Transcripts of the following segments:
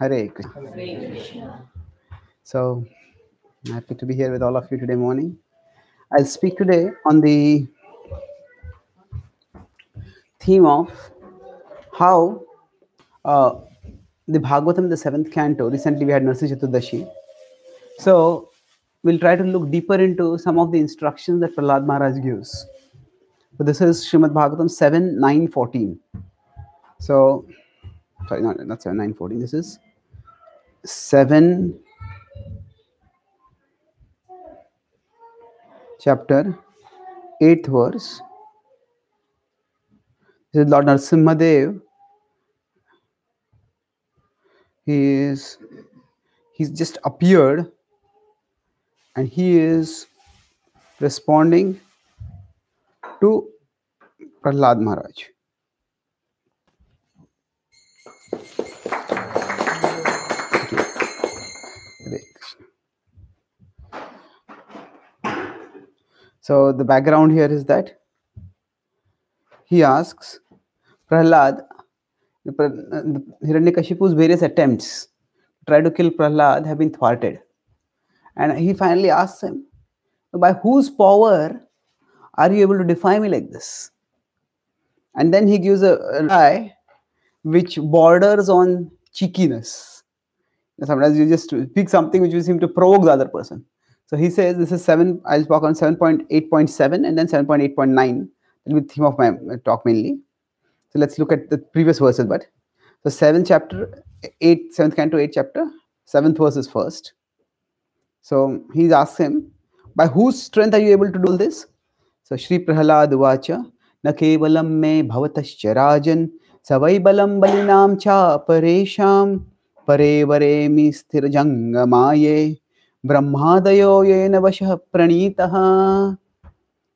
Hare Krishna. Hare Krishna. So, I'm happy to be here with all of you today morning. I'll speak today on the theme of how the Bhagavatam, the 7th canto, recently we had Narsi Chaturdashi. So, we'll try to look deeper into some of the instructions that Prahlad Maharaj gives. So, this is Srimad Bhagavatam 7, 9, 14. So, sorry, not 7, 9, 14. This is 7, chapter, 8th verse. This is Lord Narasimhadev. He's just appeared and he is responding to Prahlad Maharaj. So the background here is that he asks Prahlad, Hiranyakashipu's various attempts to try to kill Prahlad have been thwarted. And he finally asks him, by whose power are you able to defy me like this? And then he gives a reply which borders on cheekiness. Sometimes you just speak something which you seem to provoke the other person. So he says, this is 7, I'll talk on 7.8.7 and then 7.8.9. That will be the theme of my talk mainly. So let's look at the previous verses. But so 7th chapter, 7th canto, 8th chapter, 7th verse is first. So he asks him, by whose strength are you able to do this? So Shri Prahlad Uvacha, na kevalam me bhavatascha rajan, savai balam balinam cha paresham, pare vare mi sthira jangamaye, brahmadayo yena vashah pranitaha.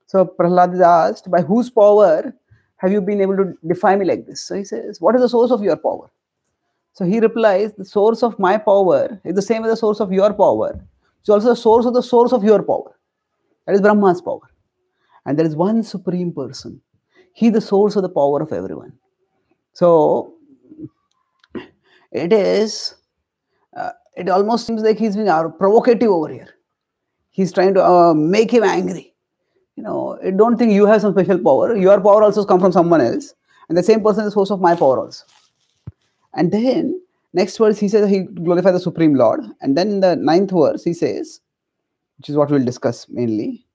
So Prahlad is asked, by whose power have you been able to defy me like this? So he says, what is the source of your power? So he replies, the source of my power is the same as the source of your power. It's also the source of your power. That is Brahma's power. And there is one supreme person. He is the source of the power of everyone. So it almost seems like he's being provocative over here. He's trying to make him angry. I don't think you have some special power. Your power also comes from someone else. And the same person is the source of my power also. And then, next verse, he says he glorifies the Supreme Lord. And then in the 9th verse, he says, which is what we'll discuss mainly,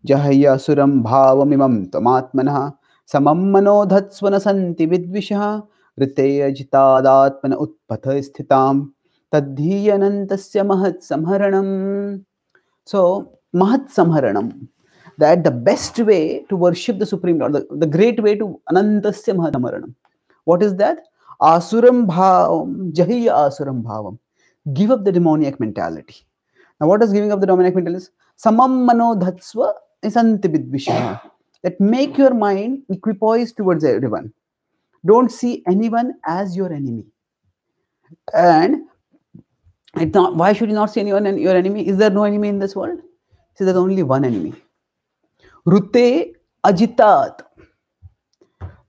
Jahaya suram bhavamimam tamatmanaha samam manodhatsvana santi vidvishaha riteya jitadatmana utpatha sthitam tadhiyanantasya mahat samharanam. So, mahat samharanam. That the best way to worship the Supreme Lord, the great way to anantasya mahat samharanam. What is that? Asuram bhavam, jahiya asuram bhavam. Give up the demoniac mentality. Now, what does giving up the demoniac mentality? Samam manodhatsva isanti vidvishaha. That make your mind equipoised towards everyone. Don't see anyone as your enemy. And why should you not see anyone as your enemy? Is there no enemy in this world? See, there's only one enemy. Rute ajitat.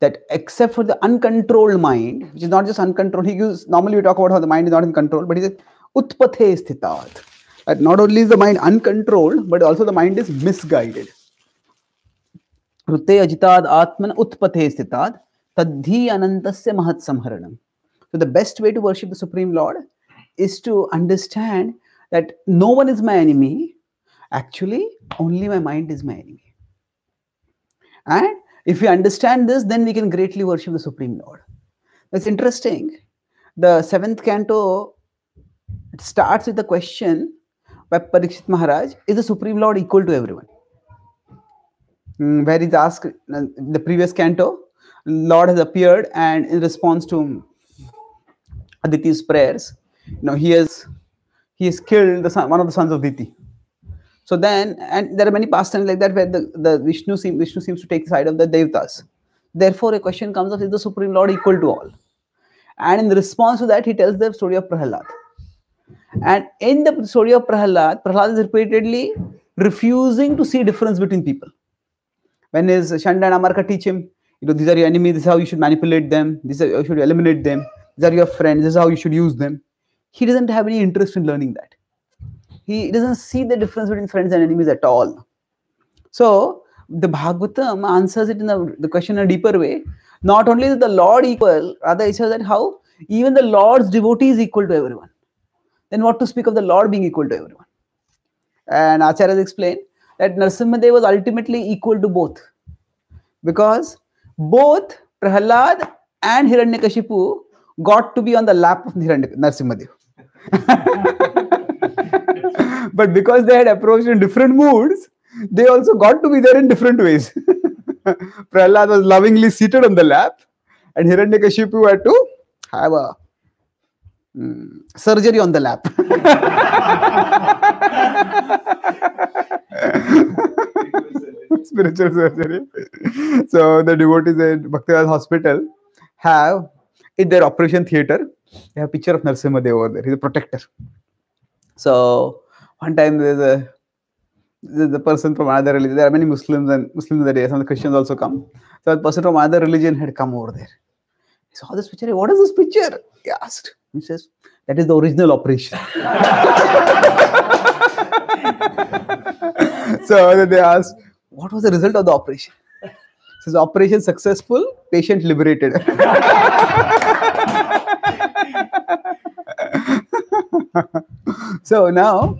That except for the uncontrolled mind, which is not just uncontrolled, normally we talk about how the mind is not in control, but he says, utpathe sthitat. That not only is the mind uncontrolled, but also the mind is misguided. Rute ajitad atman utpathe sthitat tadhi anantasya mahat samharanam. So the best way to worship the Supreme Lord is to understand that no one is my enemy. Actually, only my mind is my enemy. And if we understand this, then we can greatly worship the Supreme Lord. That's interesting. The 7th canto, it starts with the question by Parikshit Maharaj, is the Supreme Lord equal to everyone? Where he's asked, the previous canto, Lord has appeared and in response to Aditi's prayers, he has killed one of the sons of Diti. So then, and there are many pastimes like that where the Vishnu seems to take the side of the Devatas. Therefore, a question comes up, is the Supreme Lord equal to all? And in response to that, he tells the story of Prahlad. And in the story of Prahlad is repeatedly refusing to see difference between people. When his Shanda and Amarka teach him, these are your enemies, this is how you should manipulate them, this is how you should eliminate them, these are your friends, this is how you should use them. he doesn't have any interest in learning that. He doesn't see the difference between friends and enemies at all. So the Bhagavatam answers it in the question in a deeper way. Not only is the Lord equal, rather it says that how even the Lord's devotee is equal to everyone. Then what to speak of the Lord being equal to everyone? And Acharya explained that Narasimhadev was ultimately equal to both. Because both Prahlad and Hiranyakashipu got to be on the lap of Narasimhadev. But because they had approached in different moods, they also got to be there in different ways. Prahlad was lovingly seated on the lap, and Hiranyakashipu had to have a surgery on the lap. Spiritual surgery. So the devotees in Bhaktivedanta Hospital have in their operation theatre, they have a picture of Narasimhadev over there. He's a protector. So one time there's a person from another religion. There are many Muslims in the day. Some of the Christians also come. So a person from another religion had come over there. He saw this picture. What is this picture? He asked. He says, that is the original operation. So then they asked, what was the result of the operation? He says, operation successful, patient liberated. So now,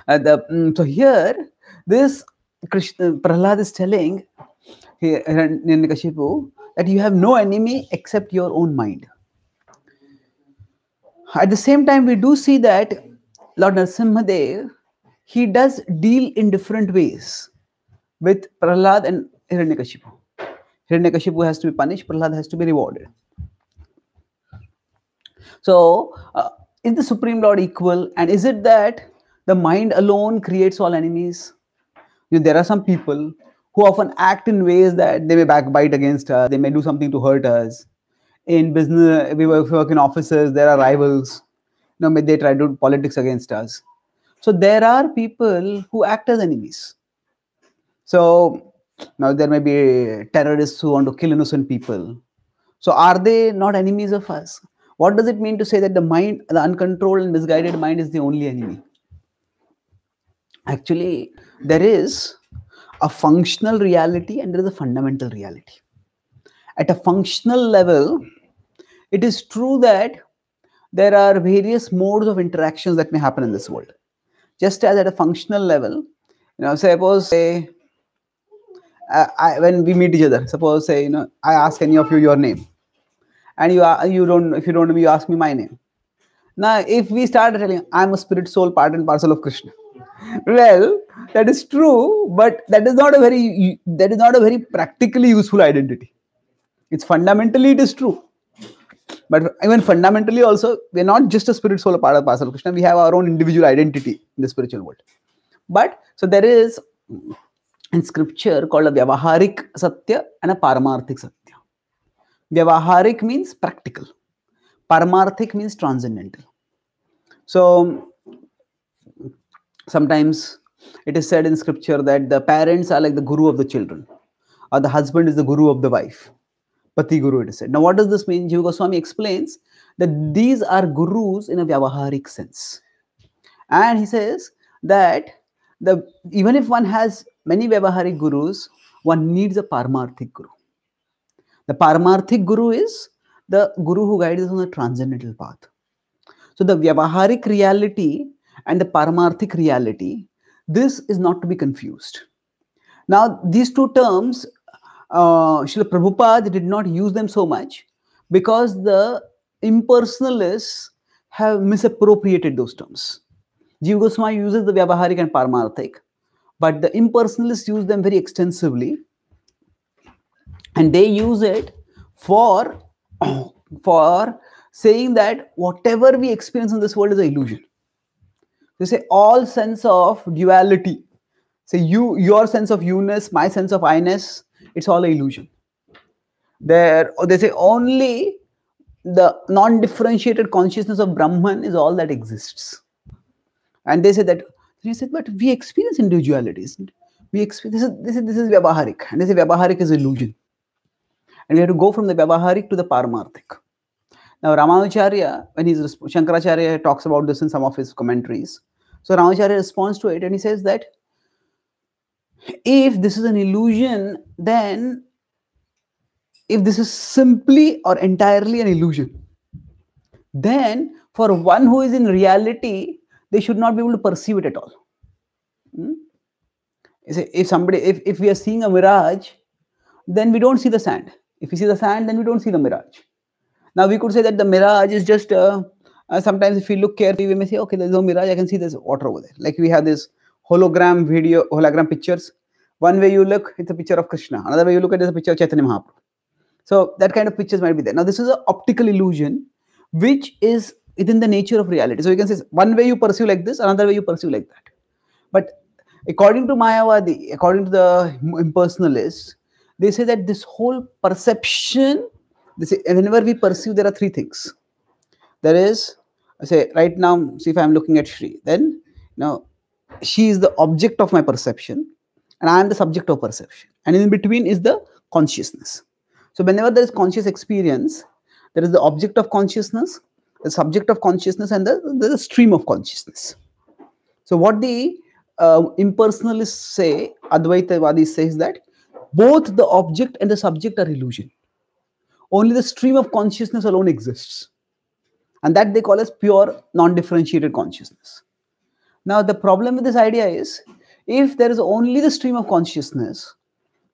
so here, this Krishna, Prahlad is telling Hiranyakashipu that you have no enemy except your own mind. At the same time, we do see that Lord Narasimhadev, he does deal in different ways with Prahlad and Hiranyakashipu. Hiranyakashipu has to be punished, Prahlad has to be rewarded. So, is the Supreme Lord equal? And is it that the mind alone creates all enemies? You know, there are some people who often act in ways that they may backbite against us, they may do something to hurt us. In business, we work in offices, there are rivals. You know, they try to do politics against us. So there are people who act as enemies. So now there may be terrorists who want to kill innocent people. So are they not enemies of us? What does it mean to say that the mind, the uncontrolled and misguided mind is the only enemy? Actually, there is a functional reality and there is a fundamental reality. At a functional level, it is true that there are various modes of interactions that may happen in this world. Just as at a functional level, suppose say, when we meet each other, suppose say, I ask any of you your name, and if you don't know me, you ask me my name. Now, if we start telling, I'm a spirit, soul, part and parcel of Krishna, well, that is true, but that is not a very practically useful identity. It's fundamentally it is true. But even fundamentally also, we're not just a spirit, soul, part and parcel of Krishna. We have our own individual identity in the spiritual world. But, so there is in scripture called a Vyavaharik Satya and a Paramarthik Satya. Vyavaharik means practical. Paramarthik means transcendental. So, sometimes it is said in scripture that the parents are like the guru of the children, or the husband is the guru of the wife. Pati Guru, it is said. Now, what does this mean? Jiva Goswami explains that these are gurus in a Vyavaharik sense. And he says that even if one has many Vyavaharik gurus, one needs a Paramarthik Guru. The Paramarthik Guru is the Guru who guides us on the transcendental path. So, the Vyavaharik reality and the Paramarthik reality, this is not to be confused. Now, these two terms, Srila Prabhupada did not use them so much because the impersonalists have misappropriated those terms. Jiva Goswami uses the Vyavaharik and Paramarthik, but the impersonalists use them very extensively, and they use it for saying that whatever we experience in this world is an illusion. They say all sense of duality, say your sense of you-ness, my sense of I-ness, it's all an illusion. They say only the non-differentiated consciousness of Brahman is all that exists. And they say that, but we experience individuality, isn't it? We experience, this is Vyavaharik, and they say Vyavaharik is illusion. And we have to go from the Vyavaharik to the Paramarthik. Now Ramanujacharya, when Shankaracharya talks about this in some of his commentaries, so Ramanujacharya responds to it and he says that if this is an illusion, then if this is simply or entirely an illusion, then for one who is in reality, they should not be able to perceive it at all. If we are seeing a mirage, then we don't see the sand. If we see the sand, then we don't see the mirage. Now we could say that the mirage is just sometimes if we look carefully, we may say, okay, there's no mirage, I can see there's water over there. Like we have this hologram pictures. One way you look, it's a picture of Krishna. Another way you look at it, it's a picture of Chaitanya Mahabharat. So that kind of pictures might be there. Now this is an optical illusion, which is within the nature of reality. So you can say one way you perceive like this, another way you perceive like that. But according to Mayavadi, according to the impersonalists, they say that this whole perception, they say whenever we perceive, there are three things. There is, say right now, see if I am looking at Shri, then now she is the object of my perception and I am the subject of perception. And in between is the consciousness. So whenever there is conscious experience, there is the object of consciousness, the subject of consciousness, and the stream of consciousness. So what the impersonalists say, Advaitavadi says that both the object and the subject are illusion. Only the stream of consciousness alone exists. And that they call as pure non-differentiated consciousness. Now the problem with this idea is, if there is only the stream of consciousness,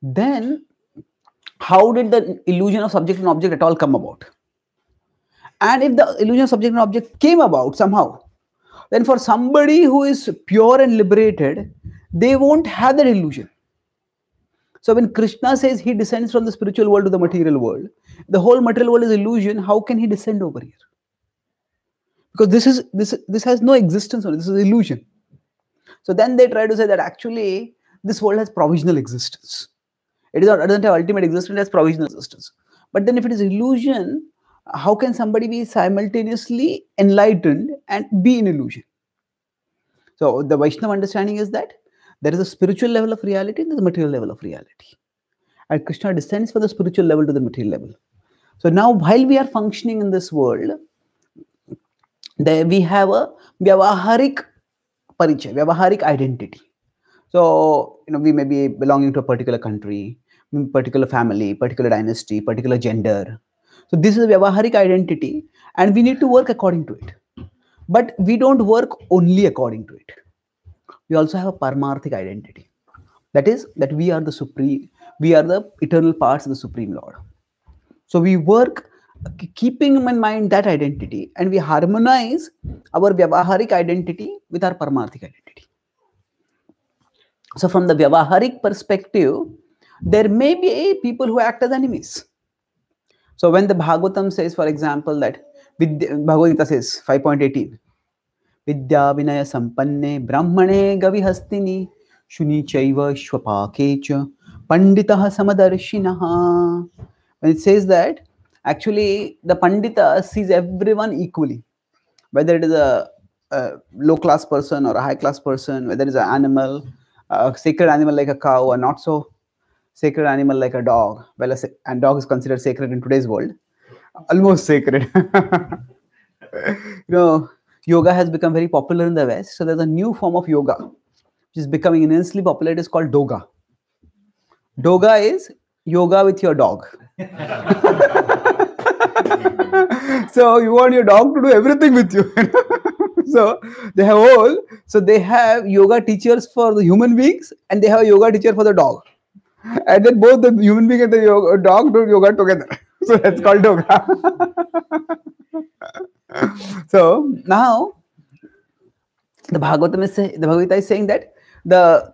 then how did the illusion of subject and object at all come about? And if the illusion of subject and object came about somehow, then for somebody who is pure and liberated, they won't have that illusion. So when Krishna says he descends from the spiritual world to the material world, the whole material world is illusion, how can he descend over here? Because this has no existence on it, this is illusion. So then they try to say that actually this world has provisional existence. It doesn't have ultimate existence, it has provisional existence. But then if it is illusion, how can somebody be simultaneously enlightened and be in illusion? So the Vaishnava understanding is that there is a spiritual level of reality and there is a material level of reality. And Krishna descends from the spiritual level to the material level. So now while we are functioning in this world, we have a Vyavaharik Parichaya, Vyavaharik identity. So, we may be belonging to a particular country, particular family, particular dynasty, particular gender. So this is a Vyavaharik identity and we need to work according to it. But we don't work only according to it. We also have a Paramarthik identity. That is, that we are the supreme, we are the eternal parts of the Supreme Lord. So we work keeping in mind that identity and we harmonize our Vyavaharik identity with our Paramarthik identity. So from the Vyavaharik perspective, there may be people who act as enemies. So when the Bhagavatam says, for example, that Bhagavad-gita says 5.18, Vidya Vinaya Sampanne Brahmane Gavihastini Shuni Chaiva Shwapakecha Panditaha Samadarshinaha. When it says that, actually the Pandita sees everyone equally, whether it is a low class person or a high class person, whether it is an animal, a sacred animal like a cow, or not so sacred animal like a dog. Well, and dog is considered sacred in today's world, almost sacred. Yoga has become very popular in the West. So there's a new form of yoga which is becoming immensely popular. It is called Doga. Doga is yoga with your dog. So you want your dog to do everything with you. So they have yoga teachers for the human beings and they have a yoga teacher for the dog. And then both the human being and the dog do yoga together. So that's called yoga. So now the Bhagavad-gita is saying that the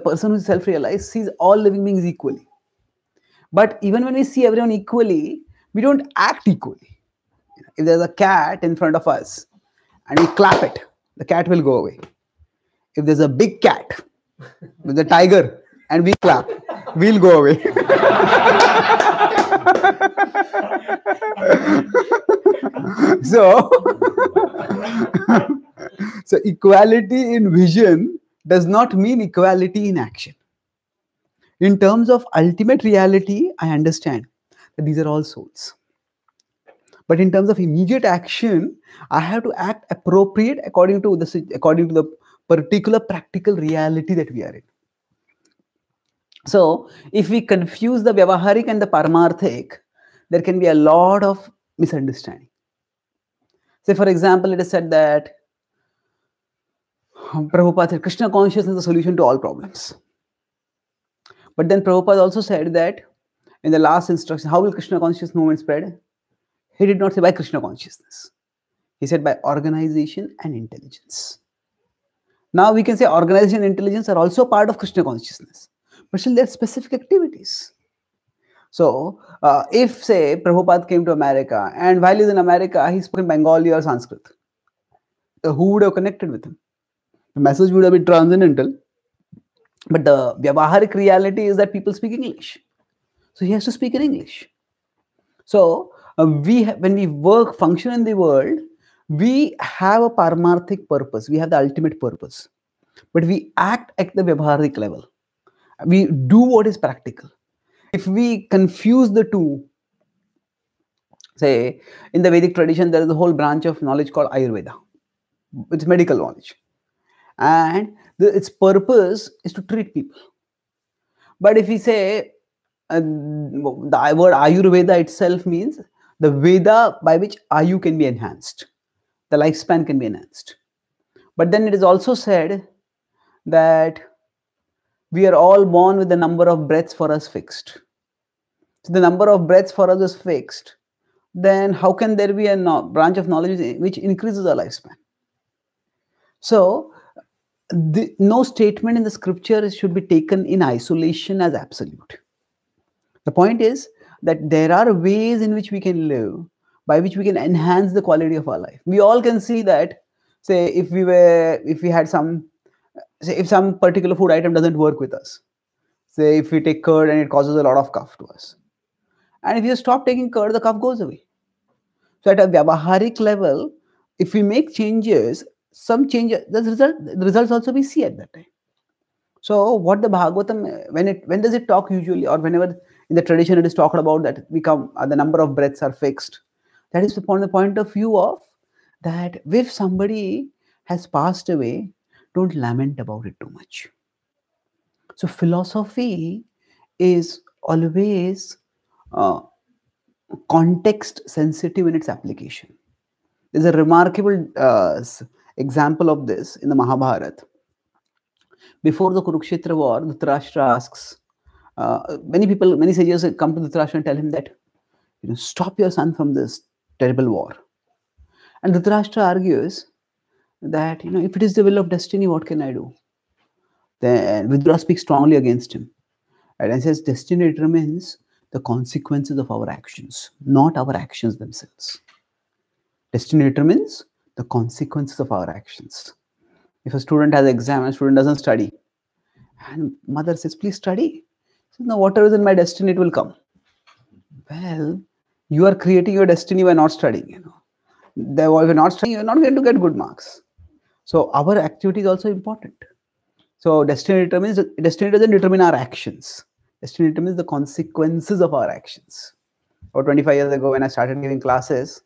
person who is self-realized sees all living beings equally. But even when we see everyone equally, we don't act equally. If there's a cat in front of us and we clap it, the cat will go away. If there's a big cat with a tiger and we clap, we'll go away. So equality in vision does not mean equality in action. In terms of ultimate reality, I understand that these are all souls. But in terms of immediate action, I have to act appropriate according to the particular practical reality that we are in. So if we confuse the Vyavaharik and the Paramarthik, there can be a lot of misunderstanding. Say, for example, it is said that Prabhupada said Krishna consciousness is the solution to all problems. But then Prabhupada also said that in the last instruction, how will Krishna consciousness movement spread? He did not say by Krishna consciousness. He said by organization and intelligence. Now we can say organization and intelligence are also part of Krishna consciousness, but still there are specific activities. So if, say, Prabhupada came to America, and while he's in America, he spoke in Bengali or Sanskrit, who would have connected with him? The message would have been transcendental, but the Vyavaharik reality is that people speak English. So he has to speak in English. So when we function in the world, we have a Paramarthik purpose. We have the ultimate purpose. But we act at the Vyavaharik level. We do what is practical. If we confuse the two, say, in the Vedic tradition, there is a whole branch of knowledge called Ayurveda. It's medical knowledge. And its purpose is to treat people. But if we say, the word Ayurveda itself means the Veda by which Ayu can be enhanced. The lifespan can be enhanced. But then it is also said that we are all born with the number of breaths for us fixed. So the number of breaths for us is fixed. Then how can there be a branch of knowledge which increases our lifespan? So no statement in the scripture should be taken in isolation as absolute. The point is that there are ways in which we can live, by which we can enhance the quality of our life. We all can see that, say, if some particular food item doesn't work with us, say if we take curd and it causes a lot of cough to us, and if you stop taking curd, the cough goes away. So at a Vyavaharik level, if we make changes, the results also we see at that time. So what the Bhagavatam, when does it talk usually, or whenever in the tradition it is talked about that the number of breaths are fixed, that is from the point of view of that if somebody has passed away, don't lament about it too much. So philosophy is always context sensitive in its application. There's a remarkable example of this in the Mahabharat. Before the Kurukshetra war, Dhritarashtra asks, many sages come to Dhritarashtra and tell him that, stop your son from this terrible war. And Dhritarashtra argues that, if it is the will of destiny, what can I do? Then Vidura speaks strongly against him. And he says, destiny determines the consequences of our actions, not our actions themselves. Destiny determines the consequences of our actions. If a student has an exam and a student doesn't study, and mother says, please study. He says, no, whatever is in my destiny, it will come. Well, you are creating your destiny by not studying. If you're not studying, you're not going to get good marks. So our activity is also important. So destiny doesn't determine our actions. Destiny determines the consequences of our actions. About 25 years ago, when I started giving classes,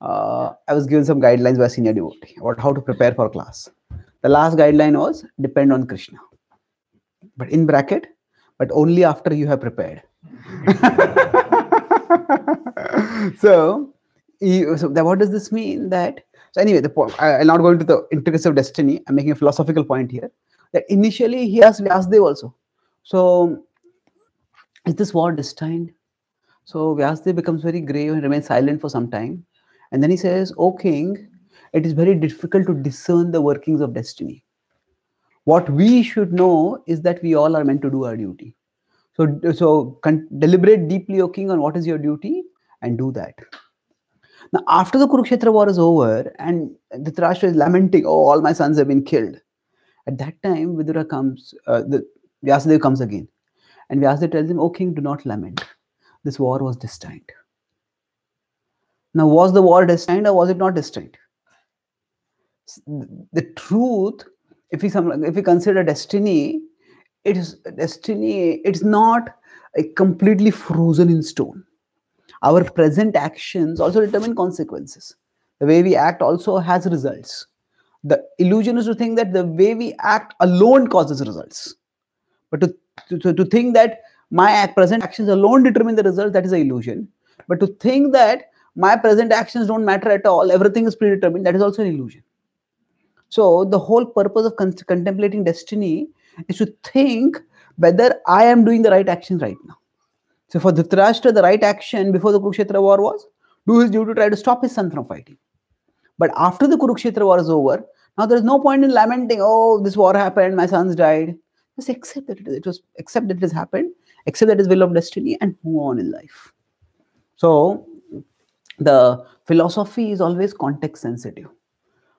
I was given some guidelines by a senior devotee about how to prepare for class. The last guideline was depend on Krishna. But in bracket, but only after you have prepared. So what does this mean? So anyway, the point, I'll not go into the intricacies of destiny. I'm making a philosophical point here. That initially he asked Vyasdev also. So is this war destined? So Vyasdev becomes very grave and remains silent for some time. And then he says, O king, it is very difficult to discern the workings of destiny. What we should know is that we all are meant to do our duty. So deliberate deeply, O king, on what is your duty and do that. Now, after the Kurukshetra war is over and Dhritarashtra is lamenting, oh, all my sons have been killed. At that time, Vidura comes, Vyasadeva comes again. And Vyasadeva tells him, O king, do not lament. This war was destined. Now, was the war destined or was it not destined? The truth, if we consider destiny, it's not completely frozen in stone. Our present actions also determine consequences. The way we act also has results. The illusion is to think that the way we act alone causes results. But to think that my present actions alone determine the result, that is an illusion. But to think that my present actions don't matter at all, everything is predetermined, that is also an illusion. So the whole purpose of contemplating destiny is to think whether I am doing the right actions right now. So for Dhritarashtra, the right action before the Kurukshetra war was do his duty to try to stop his son from fighting. But after the Kurukshetra war is over, now there is no point in lamenting, oh, this war happened, my sons died. Just accept that accept that it has happened, accept that it is will of destiny, and move on in life. So the philosophy is always context sensitive.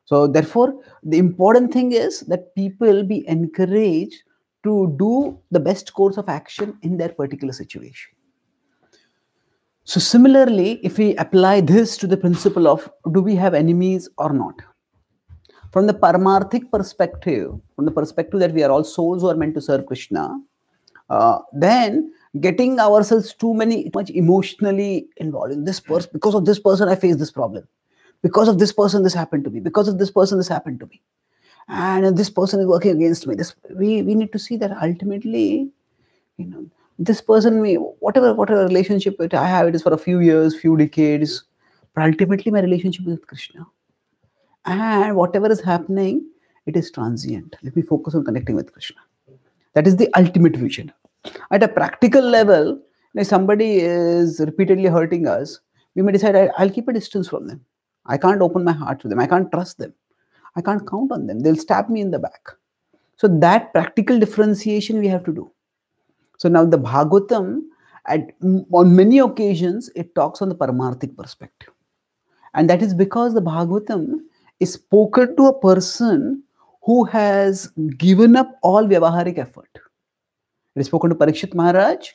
So therefore, the important thing is that people be encouraged to do the best course of action in their particular situation. So similarly, if we apply this to the principle of do we have enemies or not? From the Paramarthic perspective, from the perspective that we are all souls who are meant to serve Krishna, then getting ourselves too much emotionally involved in this person, because of this person I face this problem, because of this person this happened to me, because of this person this happened to me, and this person is working against me. We need to see that ultimately, this person, whatever relationship I have, it is for a few years, few decades, but ultimately my relationship is with Krishna. And whatever is happening, it is transient. Let me focus on connecting with Krishna. That is the ultimate vision. At a practical level, if somebody is repeatedly hurting us, we may decide, I'll keep a distance from them. I can't open my heart to them. I can't trust them. I can't count on them. They'll stab me in the back. So that practical differentiation we have to do. So now the Bhagavatam, on many occasions, it talks on the Paramarthic perspective. And that is because the Bhagavatam is spoken to a person who has given up all Vyavaharik effort. It is spoken to Parikshit Maharaj,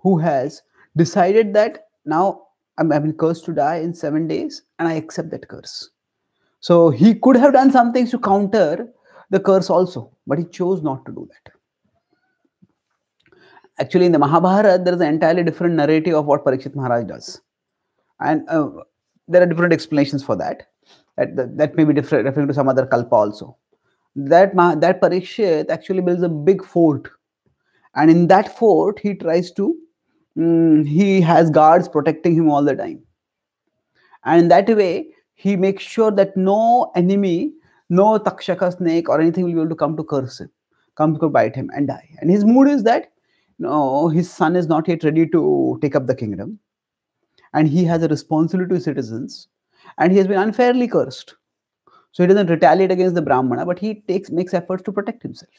who has decided that now I've been cursed to die in 7 days, and I accept that curse. So he could have done some things to counter the curse also, but he chose not to do that. Actually, in the Mahabharat, there is an entirely different narrative of what Parikshit Maharaj does. And there are different explanations for that. That may be different, referring to some other kalpa also. That Parikshit actually builds a big fort. And in that fort, he tries to, he has guards protecting him all the time. And in that way, he makes sure that no enemy, no Takshaka snake or anything will be able to come to curse him, come to bite him and die. And his mood is that, no, his son is not yet ready to take up the kingdom. And he has a responsibility to citizens. And he has been unfairly cursed. So he doesn't retaliate against the Brahmana, but he makes efforts to protect himself.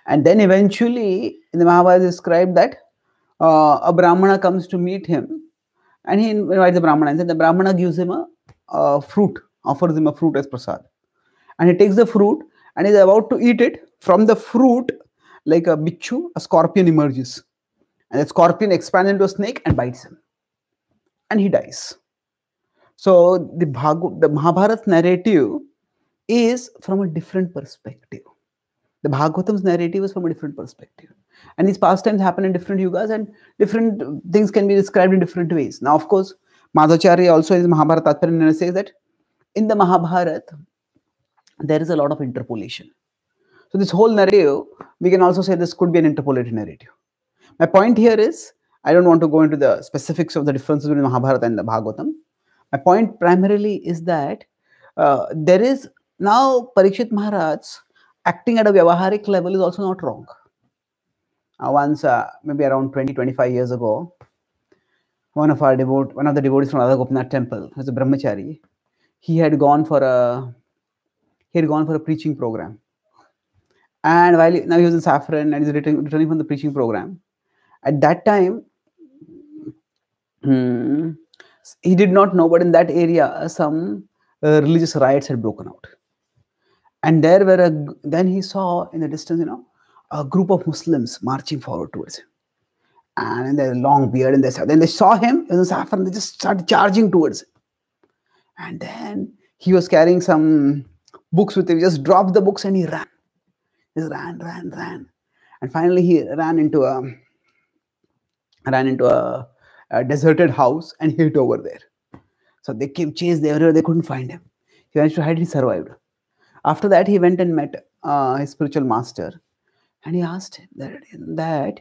And then eventually, in the Mahabharata, is described that a Brahmana comes to meet him, and he invites the Brahmana, and then the Brahmana gives him a fruit, offers him a fruit as prasad. And he takes the fruit and is about to eat it. From the fruit, like a bichu, a scorpion emerges. And the scorpion expands into a snake and bites him. And he dies. So the Mahabharat narrative is from a different perspective. The Bhagavatam's narrative is from a different perspective. And these pastimes happen in different yugas, and different things can be described in different ways. Now, of course, Madhacharya also in his Mahabharata Tatparya says that in the Mahabharata, there is a lot of interpolation. So this whole narrative, we can also say this could be an interpolated narrative. My point here is, I don't want to go into the specifics of the differences between Mahabharata and the Bhagavatam. My point primarily is that there is now Parikshit Maharaj acting at a Vyavaharik level is also not wrong. Once, maybe around 20-25 years ago, one of the devotees from Radha Gopinath temple, who was a brahmachari, he had gone for a preaching program. And now he was in Saffron and he's returning from the preaching program. At that time, he did not know, but in that area, some religious riots had broken out. And then he saw in the distance, a group of Muslims marching forward towards him. And there's a long beard, and then they saw him in the saffron, they just started charging towards him. And then he was carrying some books with him. He just dropped the books and he ran. He ran. And finally he ran into a a deserted house and hid over there. So they came, chased everywhere, they couldn't find him. He managed to hide, he survived. After that, he went and met his spiritual master, and he asked him that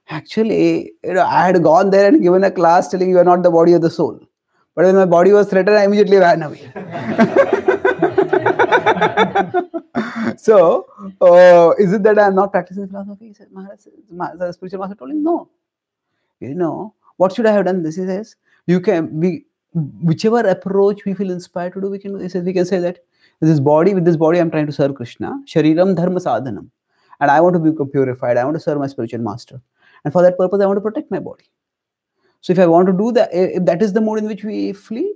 actually, I had gone there and given a class telling you are not the body or the soul. But when my body was threatened, I immediately ran away. So, is it that I am not practicing philosophy? He said, Maharaj, the spiritual master told him, no. What should I have done? This, he says, whichever approach we feel inspired to do, we can say that with this body, I'm trying to serve Krishna. Shariram dharma sadhanam. And I want to become purified. I want to serve my spiritual master. And for that purpose, I want to protect my body. So if I want to do that, if that is the mode in which we flee,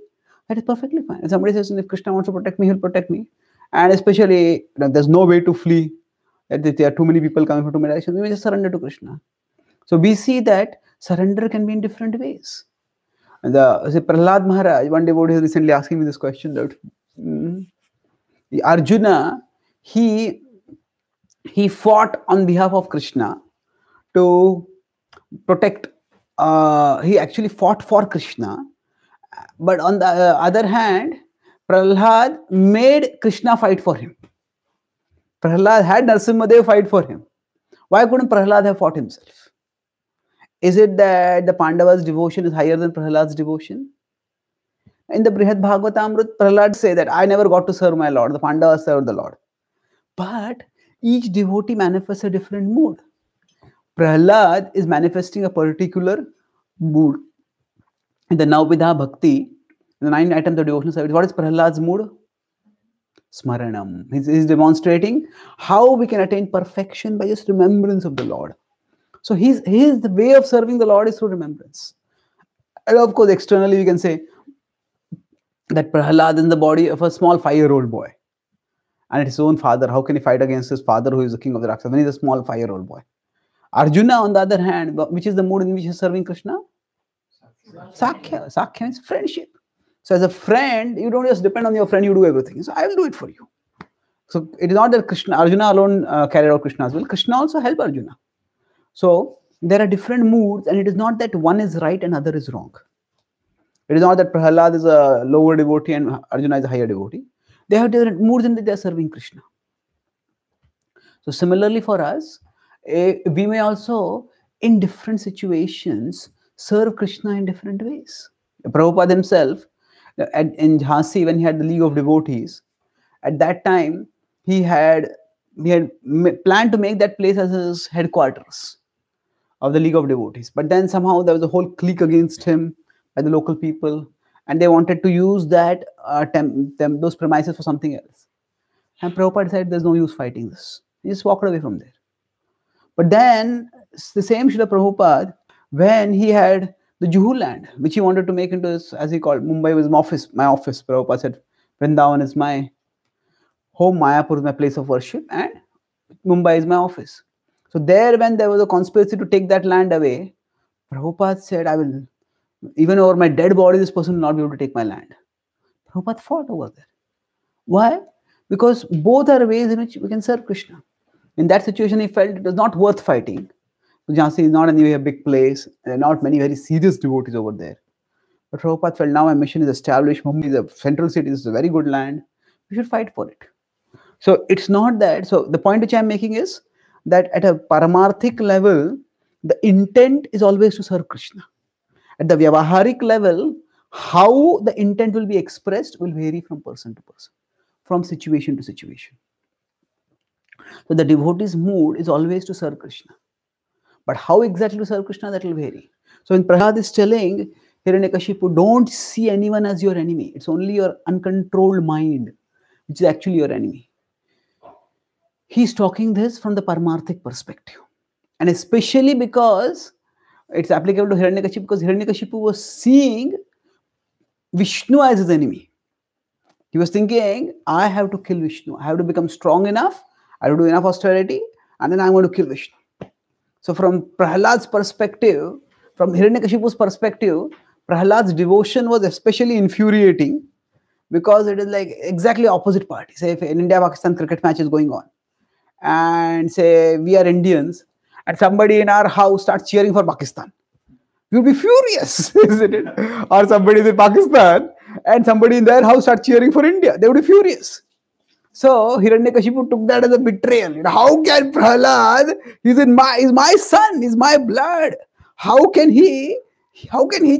that is perfectly fine. If somebody says, if Krishna wants to protect me, he'll protect me. And especially, there's no way to flee. If there are too many people coming for meditation, we may just surrender to Krishna. So we see that surrender can be in different ways. And Prahlad Maharaj, one devotee is recently asking me this question that Arjuna, he fought on behalf of Krishna to protect. He actually fought for Krishna, but on the other hand, Prahlad made Krishna fight for him. Prahlad had Narasimhadev fight for him. Why couldn't Prahlad have fought himself? Is it that the Pandavas' devotion is higher than Prahlad's devotion? In the Brihad Bhagavatam, Prahlad say that I never got to serve my Lord. The Pandavas served the Lord. But each devotee manifests a different mood. Prahlad is manifesting a particular mood. In the Navvidha Bhakti, in the 9 items of devotional service, what is Prahlad's mood? Smaranam. He's demonstrating how we can attain perfection by just remembrance of the Lord. So the way of serving the Lord is through remembrance. And of course, externally we can say that Prahlad is in the body of a small 5-year-old boy. And his own father, how can he fight against his father who is the king of the Rakshas when he's a small 5-year-old boy? Arjuna, on the other hand, which is the mood in which he is serving Krishna? Sakhya. Sakhya means friendship. So as a friend, you don't just depend on your friend, you do everything. So I will do it for you. So it is not that Arjuna alone carried out Krishna's will. Krishna also helped Arjuna. So there are different moods, and it is not that one is right and other is wrong. It is not that Prahlad is a lower devotee and Arjuna is a higher devotee. They have different moods in that they are serving Krishna. So similarly for us, we may also, in different situations, serve Krishna in different ways. Prabhupada himself, in Jhansi, when he had the League of Devotees, at that time, he had planned to make that place as his headquarters of the League of Devotees. But then somehow there was a whole clique against him by the local people, and they wanted to use that those premises for something else. And Prabhupada decided there's no use fighting this. He just walked away from there. But then the same Srila Prabhupada, when he had the Juhu land, which he wanted to make into his, as he called, Mumbai was my office. Prabhupada said, Vrindavan is my home, Mayapur is my place of worship, and Mumbai is my office. So there, when there was a conspiracy to take that land away, Prabhupada said, I will, even over my dead body, this person will not be able to take my land. Prabhupada fought over there. Why? Because both are ways in which we can serve Krishna. In that situation, he felt it was not worth fighting. Jhansi is not anyway a big place. There are not many very serious devotees over there. But Prabhupada felt now my mission is established. Mumbai is a central city. This is a very good land. We should fight for it. So it's not that. So the point which I'm making is that at a paramarthic level, the intent is always to serve Krishna. At the vyavaharik level, how the intent will be expressed will vary from person to person, from situation to situation. So the devotee's mood is always to serve Krishna. But how exactly to serve Krishna, that will vary. So when Prahlad is telling Hiranyakashipu, don't see anyone as your enemy. It's only your uncontrolled mind which is actually your enemy. He's talking this from the paramarthic perspective. And especially because it's applicable to Hiranyakashipu, because Hiranyakashipu was seeing Vishnu as his enemy. He was thinking, I have to kill Vishnu. I have to become strong enough. I have to do enough austerity, and then I'm going to kill Vishnu. So from Prahlad's perspective, from Hiranyakashipu's perspective, Prahlad's devotion was especially infuriating because it is like exactly opposite party. Say if an India-Pakistan cricket match is going on, and say we are Indians, and somebody in our house starts cheering for Pakistan. You'll be furious, isn't it? Or somebody is in Pakistan and somebody in their house starts cheering for India. They would be furious. So Hiranyakashipu took that as a betrayal. How can Prahlad? He's my son, he's my blood. How can he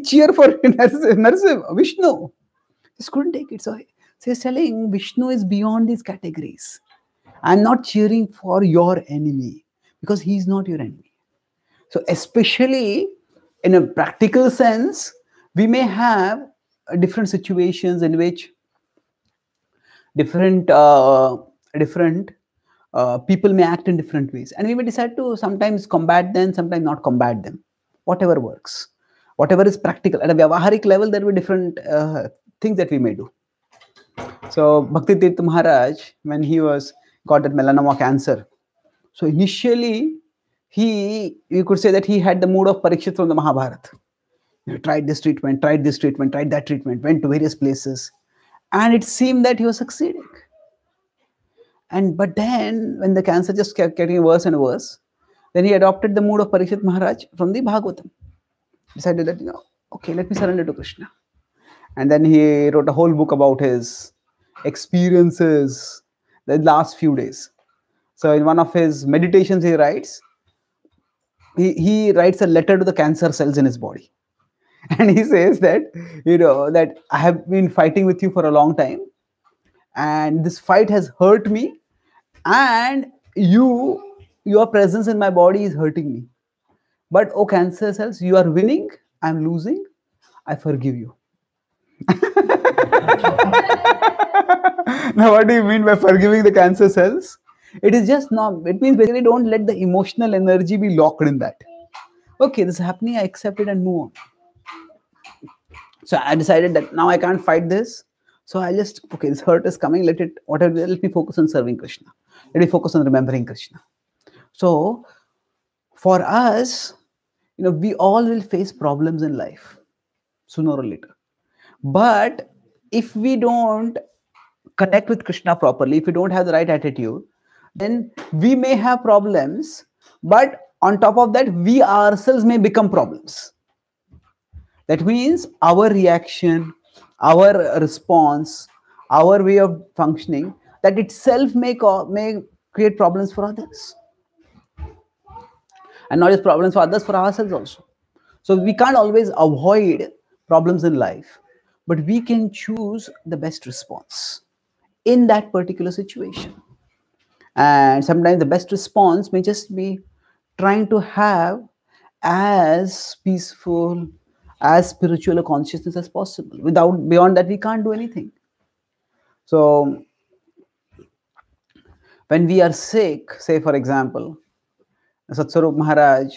cheer for Narsimha, Vishnu? Just couldn't take it. So he's telling Vishnu is beyond these categories. I'm not cheering for your enemy because he's not your enemy. So especially in a practical sense, we may have different situations in which different people may act in different ways, and we may decide to sometimes combat them, sometimes not combat them. Whatever works, whatever is practical. At a Vyavaharik level, there will be different things that we may do. So Bhakti Tirtha Maharaj, when he got that melanoma cancer, so initially you could say that he had the mood of Parikshit from the Mahabharat. He tried this treatment, tried that treatment, went to various places, and it seemed that he was succeeding. But then when the cancer just kept getting worse and worse, then he adopted the mood of Parikshit Maharaj from the Bhagavatam. Decided that, okay, let me surrender to Krishna. And then he wrote a whole book about his experiences the last few days. So in one of his meditations, he writes a letter to the cancer cells in his body. And he says that, that I have been fighting with you for a long time. And this fight has hurt me. And your presence in my body is hurting me. But oh cancer cells, you are winning, I'm losing, I forgive you. Now what do you mean by forgiving the cancer cells? It is just not, it means basically don't let the emotional energy be locked in that. Okay, this is happening, I accept it and move on. So I decided that now I can't fight this. So I just, okay, this hurt is coming, let me focus on serving Krishna. Let me focus on remembering Krishna. So for us, we all will face problems in life, sooner or later. But if we don't connect with Krishna properly, if we don't have the right attitude, then we may have problems, but on top of that, we ourselves may become problems. That means our reaction, our response, our way of functioning, that itself may create problems for others. And not just problems for others, for ourselves also. So we can't always avoid problems in life, but we can choose the best response in that particular situation. And sometimes the best response may just be trying to have as peaceful, as spiritual a consciousness as possible. Beyond that, we can't do anything. So when we are sick, say for example, Satsarup Maharaj,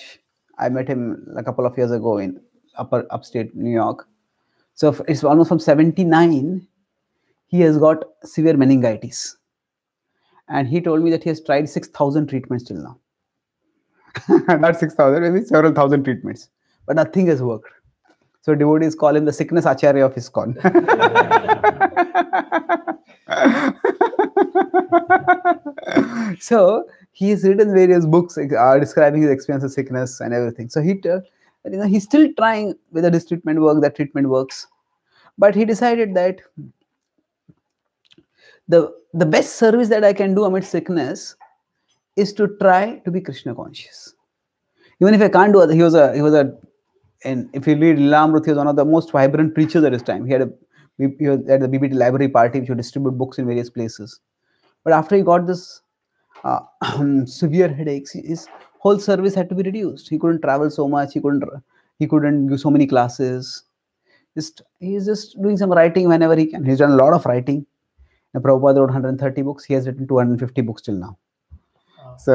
I met him a couple of years ago in upstate New York. So it's almost from 79, he has got severe meningitis. And he told me that he has tried 6,000 treatments till now. Not 6,000, maybe several thousand treatments. But nothing has worked. So devotees call him the sickness acharya of ISKCON. So he has written various books describing his experience of sickness and everything. So he's still trying whether this treatment works, that treatment works. But he decided that the best service that I can do amid sickness is to try to be Krishna conscious. Even if I can't do it, and if you read Lilamrut, he was one of the most vibrant preachers at his time. He had the BBT library party, which would distribute books in various places. But after he got this severe headaches, his whole service had to be reduced. He couldn't travel so much. He couldn't do so many classes. He's just doing some writing whenever he can. He's done a lot of writing. And Prabhupada wrote 130 books. He has written 250 books till now. So,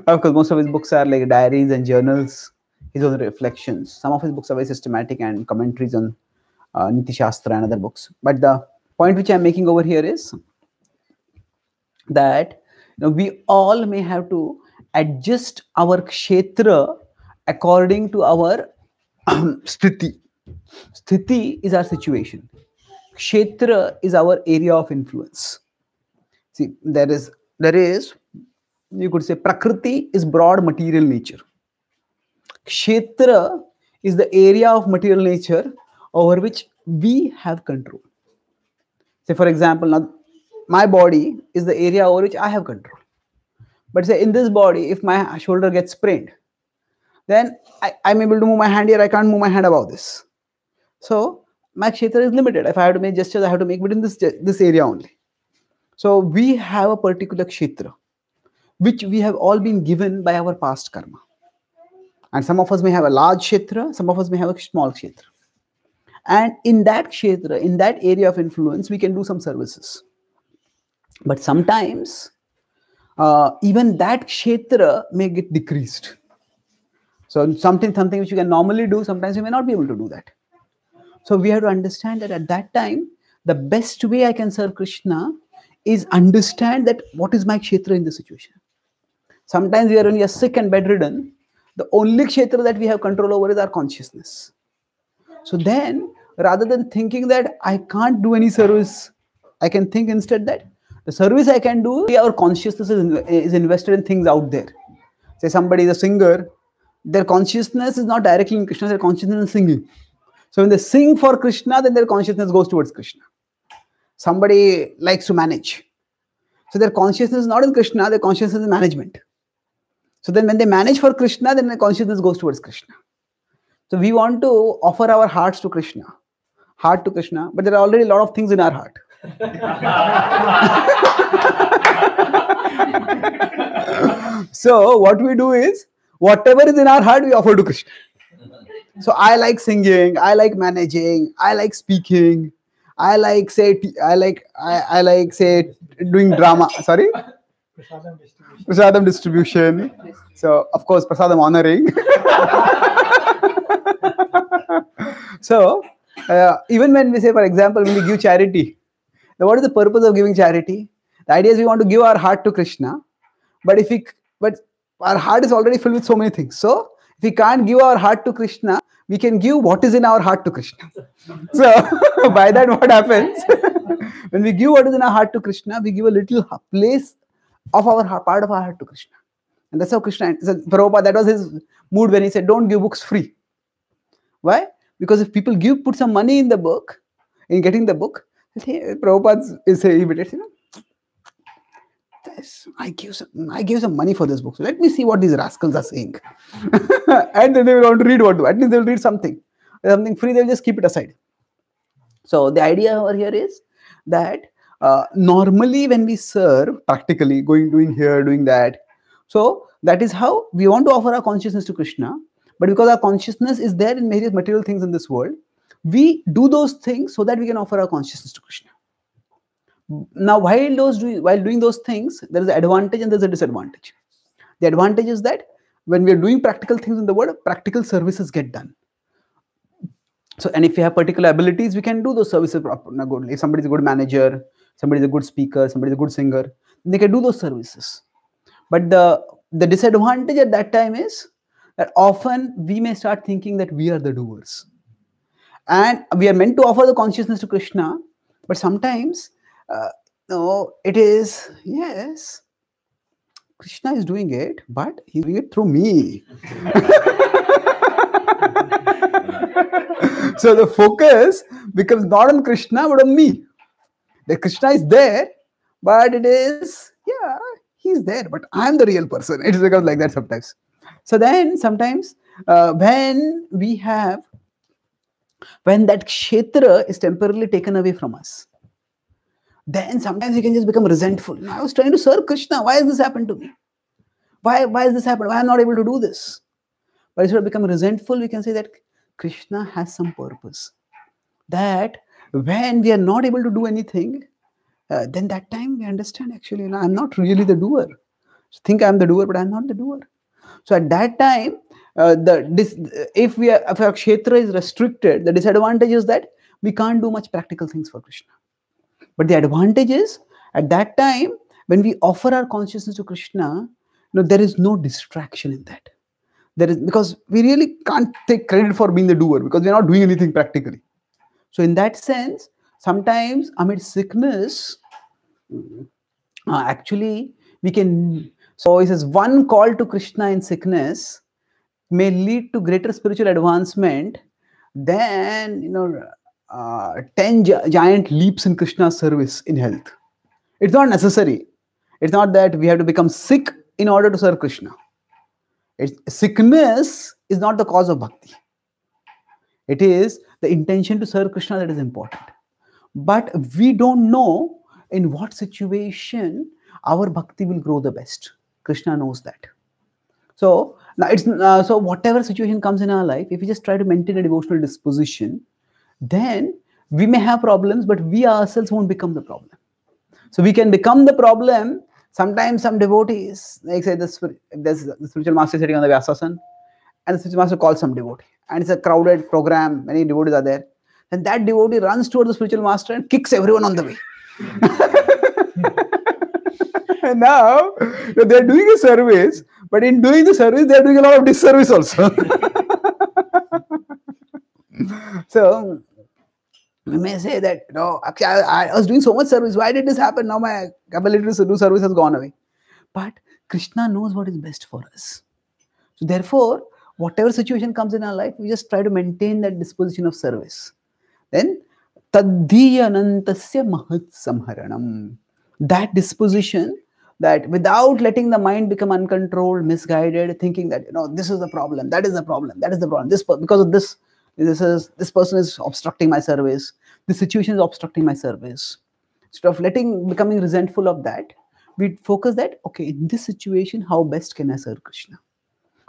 of course, most of his books are like diaries and journals, his own reflections. Some of his books are very systematic and commentaries on Niti Shastra and other books. But the point which I'm making over here is that we all may have to adjust our kshetra according to our sthiti. Sthiti is our situation. Kshetra is our area of influence. See, there is, you could say, Prakriti is broad material nature. Kshetra is the area of material nature over which we have control. Say, for example, now my body is the area over which I have control. But say in this body, if my shoulder gets sprained, then I'm able to move my hand here, I can't move my hand above this. So my kshetra is limited. If I have to make gestures, I have to make within this area only. So we have a particular kshetra, which we have all been given by our past karma. And some of us may have a large kshetra, some of us may have a small kshetra. And in that kshetra, in that area of influence, we can do some services. But sometimes, even that kshetra may get decreased. So something which you can normally do, sometimes you may not be able to do that. So we have to understand that at that time, the best way I can serve Krishna is understand that what is my kshetra in this situation. Sometimes we are when we are sick and bedridden, the only kshetra that we have control over is our consciousness. So then, rather than thinking that I can't do any service, I can think instead that the service I can do, our consciousness is invested in things out there. Say somebody is a singer, their consciousness is not directly in Krishna, their consciousness is singing. So when they sing for Krishna, then their consciousness goes towards Krishna. Somebody likes to manage. So their consciousness is not in Krishna, their consciousness is management. So then when they manage for Krishna, then their consciousness goes towards Krishna. So we want to offer our hearts to Krishna. Heart to Krishna, but there are already a lot of things in our heart. So what we do is, whatever is in our heart, we offer to Krishna. So I like singing, I like managing, I like speaking, I like say doing drama. Sorry, prasadam distribution. So of course prasadam honoring. So even when we say, for example, when we give charity, now what is the purpose of giving charity? The idea is we want to give our heart to Krishna, but our heart is already filled with so many things. So if we can't give our heart to Krishna, we can give what is in our heart to Krishna. So by that, what happens? When we give what is in our heart to Krishna, we give a little place of our heart, part of our heart to Krishna. And that's how Krishna, so Prabhupada, that was his mood when he said, don't give books free. Why? Because if people put some money in the book, in getting the book, Prabhupada is saying, I give some money for this book. So let me see what these rascals are saying. And then they will want to read at least they will read something. Something free, they will just keep it aside. So the idea over here is that normally when we serve, practically doing here, doing that. So that is how we want to offer our consciousness to Krishna. But because our consciousness is there in various material things in this world, we do those things so that we can offer our consciousness to Krishna. Now, while doing those things, there is an advantage and there is a disadvantage. The advantage is that when we are doing practical things in the world, practical services get done. So, and if we have particular abilities, we can do those services properly. If somebody is a good manager, somebody is a good speaker, somebody is a good singer, they can do those services. But the disadvantage at that time is that often we may start thinking that we are the doers. And we are meant to offer the consciousness to Krishna, but sometimes no, it is, yes, Krishna is doing it, but he's doing it through me. So the focus becomes not on Krishna, but on me. The Krishna is there, but it is, yeah, he's there, but I'm the real person. It becomes like that sometimes. So then sometimes when that kshetra is temporarily taken away from us, then sometimes we can just become resentful. I was trying to serve Krishna. Why has this happened to me? Why has this happened? Why am I not able to do this? But instead of becoming resentful, we can say that Krishna has some purpose. That when we are not able to do anything, then that time we understand actually, I'm not really the doer. So think I'm the doer, but I'm not the doer. So at that time, if our kshetra is restricted, the disadvantage is that we can't do much practical things for Krishna. But the advantage is, at that time, when we offer our consciousness to Krishna, there is no distraction in that. Because we really can't take credit for being the doer, because we're not doing anything practically. So in that sense, sometimes amid sickness, actually we can. So it says one call to Krishna in sickness may lead to greater spiritual advancement than 10 giant leaps in Krishna's service in health. It's not necessary. It's not that we have to become sick in order to serve Krishna. Sickness is not the cause of bhakti. It is the intention to serve Krishna that is important. But we don't know in what situation our bhakti will grow the best. Krishna knows that. So now so whatever situation comes in our life, if we just try to maintain a devotional disposition, then we may have problems, but we ourselves won't become the problem. So we can become the problem. Sometimes some devotees, like say there's the spiritual master sitting on the Vyasasana, and the spiritual master calls some devotee, and it's a crowded program, many devotees are there. And that devotee runs towards the spiritual master and kicks everyone on the way. And now they're doing a service, but in doing the service, they're doing a lot of disservice also. So we may say that, actually, I was doing so much service. Why did this happen? Now my ability to do service has gone away. But Krishna knows what is best for us. So therefore, whatever situation comes in our life, we just try to maintain that disposition of service. Then, tadhiyanantasya mahat samharanam. That disposition, that without letting the mind become uncontrolled, misguided, thinking that, this is the problem, that is the problem, that is the problem. Because of this person is obstructing my service. This situation is obstructing my service. Instead of becoming resentful of that, we focus that, okay, in this situation, how best can I serve Krishna?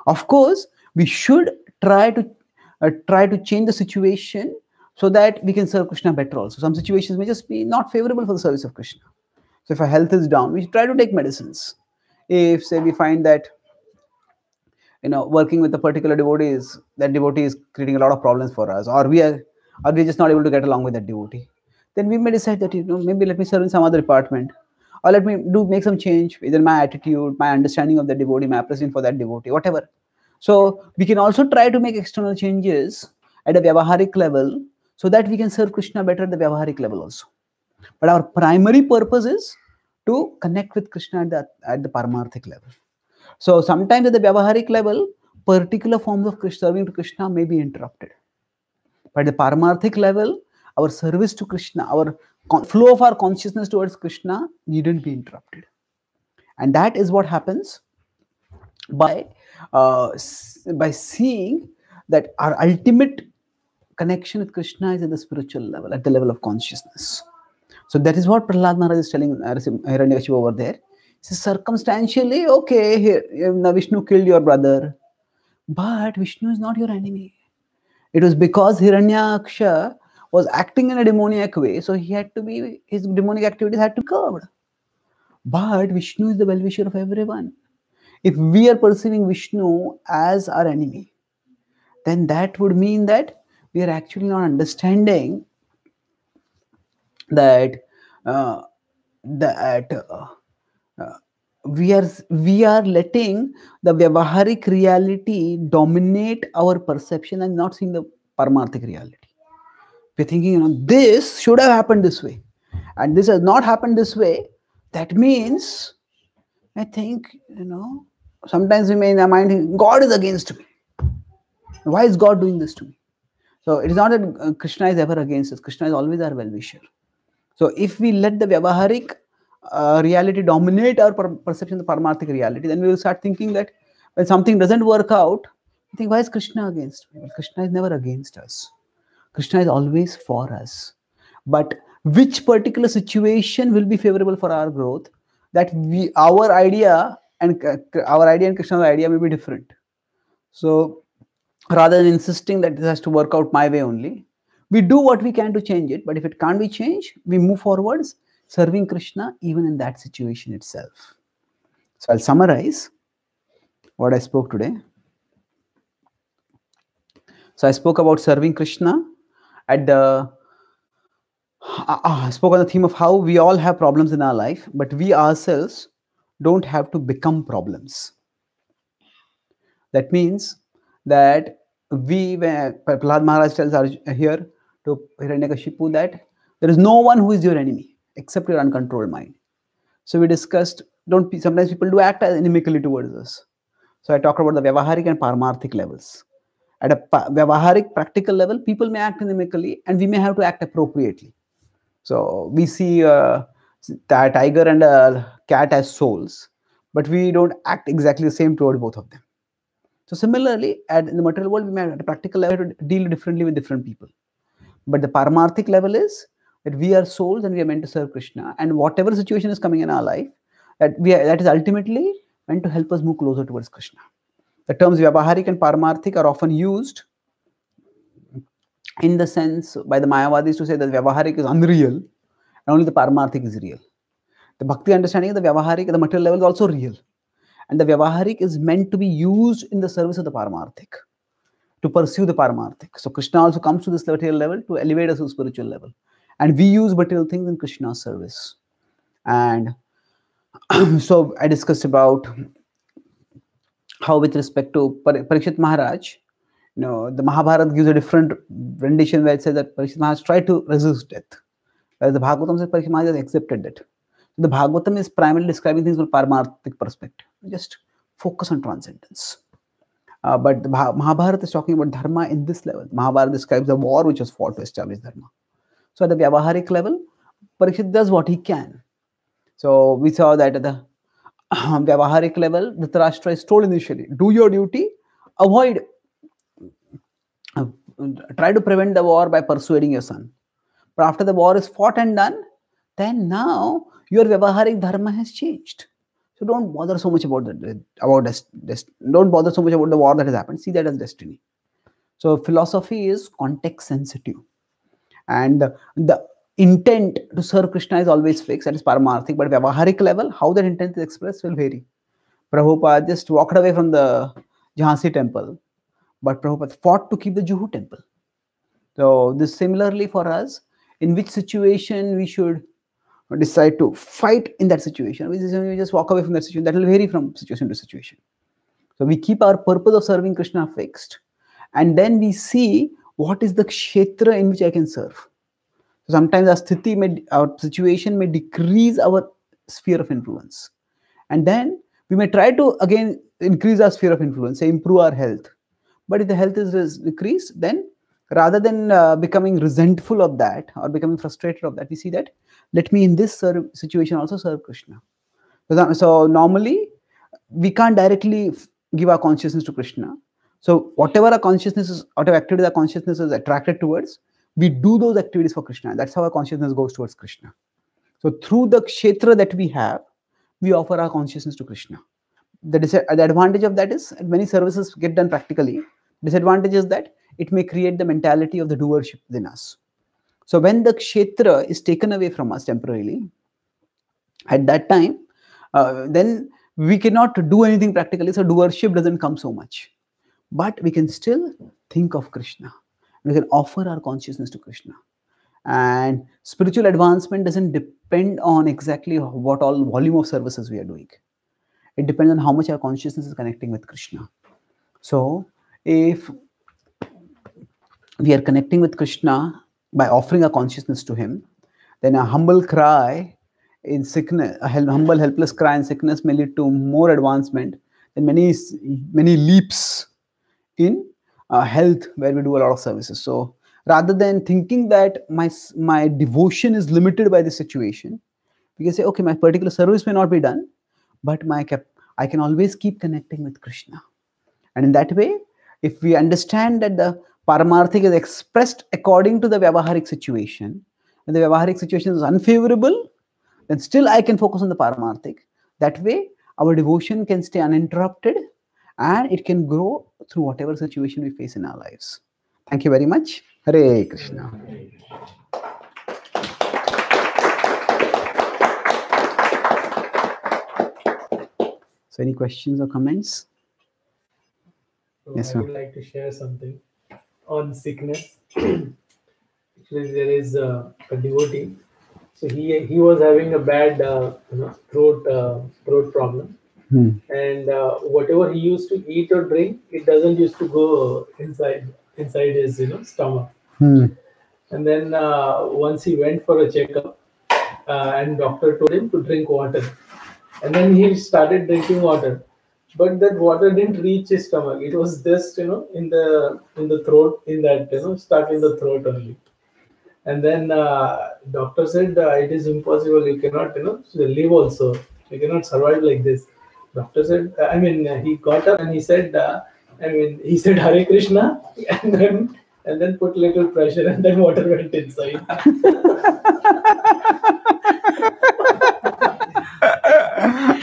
Of course, we should try to change the situation so that we can serve Krishna better also. Some situations may just be not favorable for the service of Krishna. So if our health is down, we should try to take medicines. If, say, we find that working with a particular that devotee is creating a lot of problems for us, or we're just not able to get along with that devotee, then we may decide that, maybe let me serve in some other department, or let me make some change, either my attitude, my understanding of the devotee, my appreciation for that devotee, whatever. So we can also try to make external changes at a Vyavaharik level so that we can serve Krishna better at the Vyavaharik level also. But our primary purpose is to connect with Krishna at the Paramarthic level. So sometimes at the Vyavaharik level, particular forms of serving to Krishna may be interrupted. But at the Paramarthic level, our service to Krishna, our flow of our consciousness towards Krishna needn't be interrupted. And that is what happens by seeing that our ultimate connection with Krishna is at the spiritual level, at the level of consciousness. So that is what Prahlad Maharaj is telling Hiranyakashipu over there. He says, circumstantially, okay, here, Vishnu killed your brother, but Vishnu is not your enemy. It was because Hiranyaksha was acting in a demoniac way, so his demonic activities had to be curbed. But Vishnu is the well-wisher of everyone. If we are perceiving Vishnu as our enemy, then that would mean that we are actually not understanding that we are letting the Vyavaharik reality dominate our perception and not seeing the Paramarthic reality. We're thinking, this should have happened this way, and this has not happened this way. That means, I think, sometimes we may in our mind think, God is against me. Why is God doing this to me? So it is not that Krishna is ever against us. Krishna is always our well-wisher. So if we let the Vyavaharik reality dominate our perception of the Paramarthic reality, then we will start thinking that when something doesn't work out, we think, why is Krishna against me? Well, Krishna is never against us. Krishna is always for us. But which particular situation will be favorable for our growth, that our idea and Krishna's idea may be different. So rather than insisting that this has to work out my way only, we do what we can to change it. But if it can't be changed, we move forwards, serving Krishna even in that situation itself. So I'll summarize what I spoke today. So I spoke about serving Krishna I spoke on the theme of how we all have problems in our life, but we ourselves don't have to become problems. That means that Prahlad Maharaj tells here to Hiranyakashipu that there is no one who is your enemy except your uncontrolled mind. So we discussed, sometimes people do act as inimically towards us. So I talked about the Vyavaharik and Paramarthik levels. At a Vyavaharik practical level, people may act inimically and we may have to act appropriately. So we see a tiger and a cat as souls, but we don't act exactly the same toward both of them. So similarly, in the material world, we may at a practical level to deal differently with different people. But the Paramarthik level is that we are souls and we are meant to serve Krishna. And whatever situation is coming in our life, that is ultimately meant to help us move closer towards Krishna. The terms Vyavaharik and Paramarthik are often used in the sense by the Mayavadis to say that Vyavaharik is unreal and only the Paramarthik is real. The Bhakti understanding of the Vyavaharik at the material level is also real. And the Vyavaharik is meant to be used in the service of the Paramarthik, to pursue the Paramarthik. So Krishna also comes to this material level to elevate us to the spiritual level. And we use material things in Krishna's service. And so I discussed about how with respect to Parikshit Maharaj, the Mahabharat gives a different rendition where it says that Parikshit Maharaj tried to resist death. Whereas the Bhagavatam says Parikshit Maharaj accepted it. The Bhagavatam is primarily describing things from a Paramarthik perspective. Just focus on transcendence. But the Mahabharata is talking about dharma in this level. Mahabharata describes the war which was fought to establish dharma. So at the Vyavaharik level, Parikshit does what he can. So we saw that at the Vyavaharik level, Dhritarashtra is told initially, do your duty, avoid, try to prevent the war by persuading your son. But after the war is fought and done, then now your Vyavaharik dharma has changed. So don't bother so much about don't bother so much about the war that has happened. See that as destiny. So philosophy is context sensitive, and the intent to serve Krishna is always fixed. That is Paramarthik. But Vyavaharik level, how that intent is expressed will vary. Prabhupada just walked away from the Jhansi temple, but Prabhupada fought to keep the Juhu temple. So this similarly for us, in which situation we should decide to fight in that situation, we just walk away from that situation. That will vary from situation to situation. So we keep our purpose of serving Krishna fixed, and then we see what is the kshetra in which I can serve. So sometimes our situation may decrease our sphere of influence, and then we may try to again increase our sphere of influence, say improve our health. But if the health is decreased, then rather than becoming resentful of that or becoming frustrated of that, we see that let me in this situation also serve Krishna. So normally we can't directly give our consciousness to Krishna. So whatever our consciousness is, whatever activity our consciousness is attracted towards, we do those activities for Krishna. That's how our consciousness goes towards Krishna. So through the kshetra that we have, we offer our consciousness to Krishna. The advantage of that is many services get done practically. Disadvantage is that it may create the mentality of the doership within us. So when the kshetra is taken away from us temporarily, at that time, then we cannot do anything practically. So doership doesn't come so much. But we can still think of Krishna. We can offer our consciousness to Krishna. And spiritual advancement doesn't depend on exactly what all volume of services we are doing. It depends on how much our consciousness is connecting with Krishna. So if we are connecting with Krishna by offering our consciousness to him, then a humble cry in sickness, a humble helpless cry in sickness may lead to more advancement than many leaps in health where we do a lot of services. So rather than thinking that my devotion is limited by the situation, we can say, okay, my particular service may not be done, but I can always keep connecting with Krishna. And in that way, if we understand that the Paramarthik is expressed according to the Vyavaharik situation, and the Vyavaharik situation is unfavorable, then still I can focus on the Paramarthik. That way, our devotion can stay uninterrupted and it can grow through whatever situation we face in our lives. Thank you very much. Hare Krishna. So any questions or comments? So Yes, I sir. would like to share something on sickness. Actually, there is a devotee. So he was having a bad throat problem, and whatever he used to eat or drink, it doesn't used to go inside his stomach. And then once he went for a checkup, and doctor told him to drink water, and then he started drinking water. but that water didn't reach his stomach. It was just, in the throat, in that, stuck in the throat only. And then doctor said, it is impossible. You cannot, live also. You cannot survive like this. Doctor said, he got up and he said, he said Hare Krishna, and then put little pressure, and then water went inside.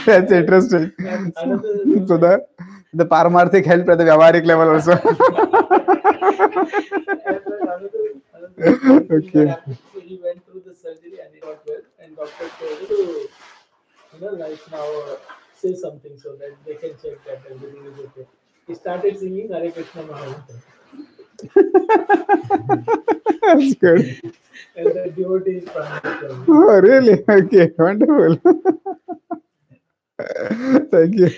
That's interesting. So the Paramarthik helped at the Vyavaharik level also. Okay. So he went through the surgery and he got well, and doctor told him to, now say something so that they can check that everything is okay. He started singing Hare Krishna Mahabharat. That's good. And the devotee is from. Oh, really? Okay, wonderful. Thank you.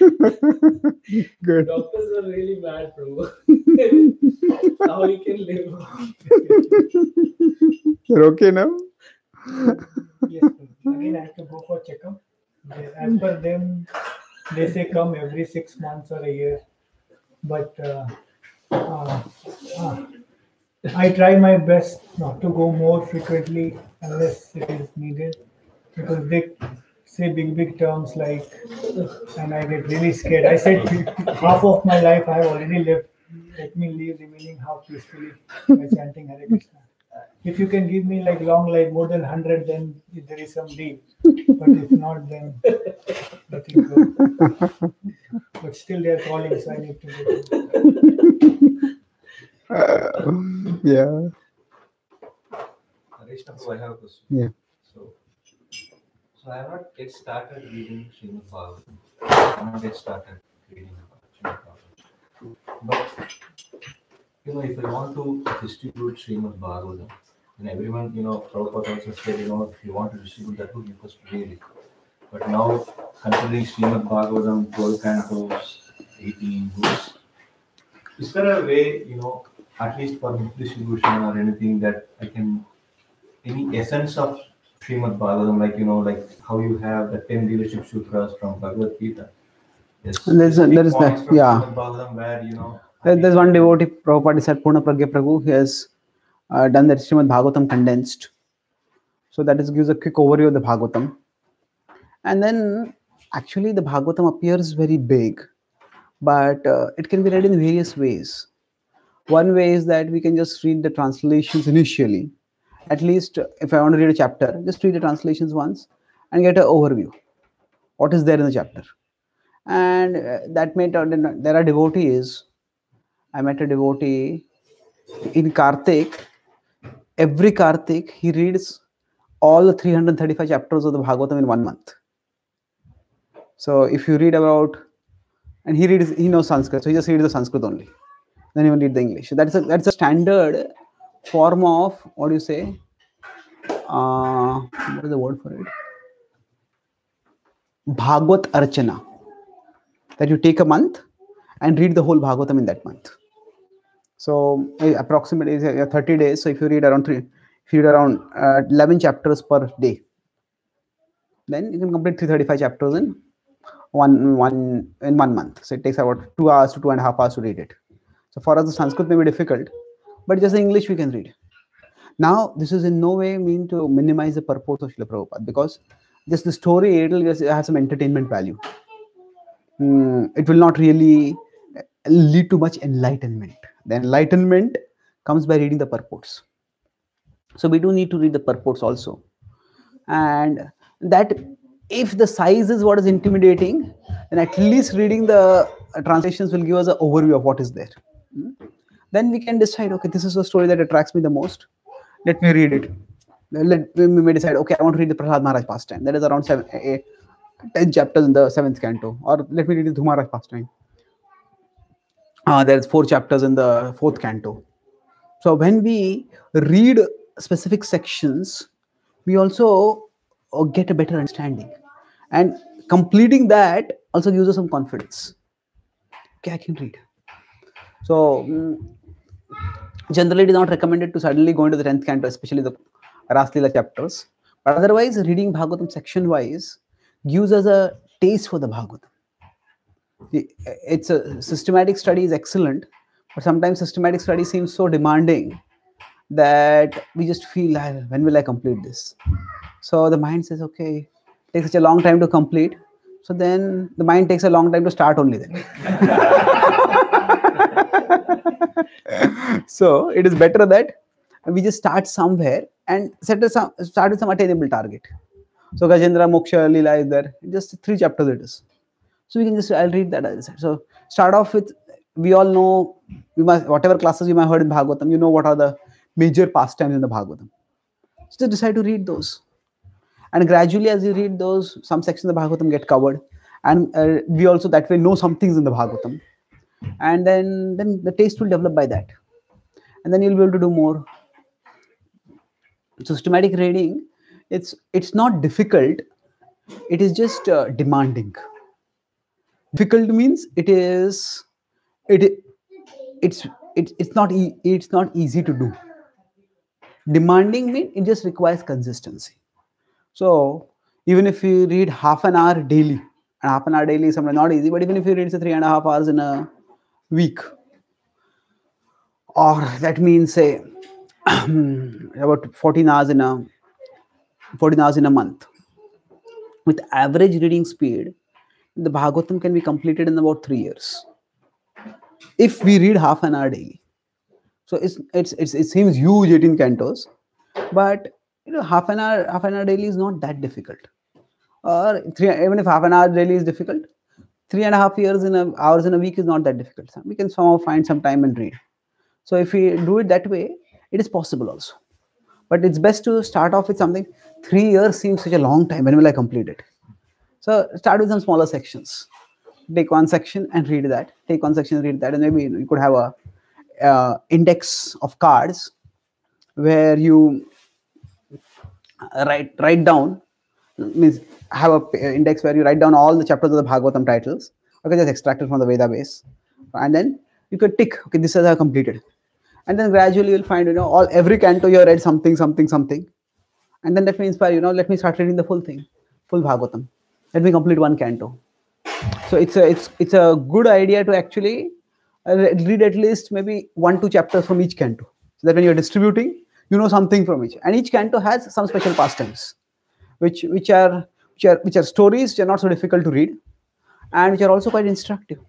Good. Doctors are really mad, bro. How you can live? You're okay now? Yes, again I have to go for checkup. As per them, they say come every 6 months or a year. But I try my best not to go more frequently unless it is needed, because they say big terms like, and I get really scared. I said half of my life I have already lived. Let me live remaining half peacefully by chanting Hare Krishna. If you can give me like long life, more than 100, then there is some deal. But if not, then nothing good. But still they are calling, so I need to go. Yeah. I have a question. Yeah. So I have not yet started reading Srimad Bhagavatam. I have not yet started reading Srimad Bhagavatam. But if I want to distribute Srimad Bhagavatam, and everyone, Prabhupada also said, if you want to distribute that book, you first read it. But now, considering Srimad Bhagavatam, 12 cantos, 18 books, is there a way, at least for distribution or anything that I can, any essence of Srimad Bhagavatam, like how you have the 10 leadership sutras from Bhagavad-gita. There's that, yeah. Where, there's one devotee, Prabhupada said, Purna Pragya Prabhu, he has done the Srimad Bhagavatam condensed. So that gives a quick overview of the Bhagavatam. And then actually the Bhagavatam appears very big, but it can be read in various ways. One way is that we can just read the translations initially. At least if I want to read a chapter, just read the translations once and get an overview. What is there in the chapter? And there are devotees. I met a devotee in Kartik. Every Kartik, he reads all the 335 chapters of the Bhagavatam in 1 month. So if you read about, and he knows Sanskrit, so he just reads the Sanskrit only. Then he will read the English. That's a standard form of, what do you say? What is the word for it? Bhagavad Archana. That you take a month and read the whole Bhagavatam in that month. So approximately 30 days. So if you read around 11 chapters per day, then you can complete 335 chapters in one month. So it takes about 2 hours to 2.5 hours to read it. So for us, the Sanskrit may be difficult, but just in English we can read. Now, this is in no way mean to minimize the purport of Srila Prabhupada, because just the story, it will just have some entertainment value. It will not really lead to much enlightenment. The enlightenment comes by reading the purports. So we do need to read the purports also. And that, if the size is what is intimidating, then at least reading the translations will give us an overview of what is there. Then we can decide, okay, this is the story that attracts me the most. Let me read it. We may decide, okay, I want to read the Prahlad Maharaj pastime. That is around 10 chapters in the 7th canto. Or let me read the Dhruva Maharaj pastime. There's 4 chapters in the 4th canto. So when we read specific sections, we also get a better understanding. And completing that also gives us some confidence. Okay, I can read. So generally it is not recommended to suddenly go into the 10th canto, especially the Raslila chapters. But otherwise, reading Bhagavatam section wise gives us a taste for the Bhagavatam. It's a systematic study is excellent, but sometimes systematic study seems so demanding that we just feel, when will I complete this? So the mind says, okay, it takes such a long time to complete. So then the mind takes a long time to start only then. So it is better that we just start somewhere and start with some attainable target. So Gajendra Moksha Leela is there. Just 3 chapters it is. So we can just, I'll read that. So start off with, we all know, whatever classes you might have heard in Bhagavatam, you know what are the major pastimes in the Bhagavatam. So just decide to read those. And gradually as you read those, some sections of the Bhagavatam get covered. And we also that way know some things in the Bhagavatam. And then the taste will develop by that. And then you'll be able to do more. Systematic reading, it's not difficult. It is just demanding. Difficult means it's not easy to do. Demanding means it just requires consistency. So even if you read half an hour daily, and half an hour daily is sometimes not easy, but even if you read say 3.5 hours in a week, or that means say about 14 hours in a month, with average reading speed, the Bhagavatam can be completed in about 3 years if we read half an hour daily. So it seems huge, 18 cantos, but half an hour daily is not that difficult. Or even if half an hour daily is difficult, 3.5 hours in a week is not that difficult. So we can somehow find some time and read. So if we do it that way, it is possible also. But it's best to start off with something. 3 years seems such a long time. When will I complete it? So start with some smaller sections. Take one section and read that. Take one section and read that. And maybe you could have a index of cards where you write down, means have a index where you write down all the chapters of the Bhagavatam titles. Okay, just extracted from the Veda base. And then you could tick, okay, this is how completed. And then gradually you'll find, every canto you have read something. And then that may inspire, let me start reading the full thing, full Bhagavatam. Let me complete one canto. So it's a good idea to actually read at least maybe 1-2 chapters from each canto. So that when you're distributing, you know something from each. And each canto has some special pastimes, which are stories which are not so difficult to read, and which are also quite instructive.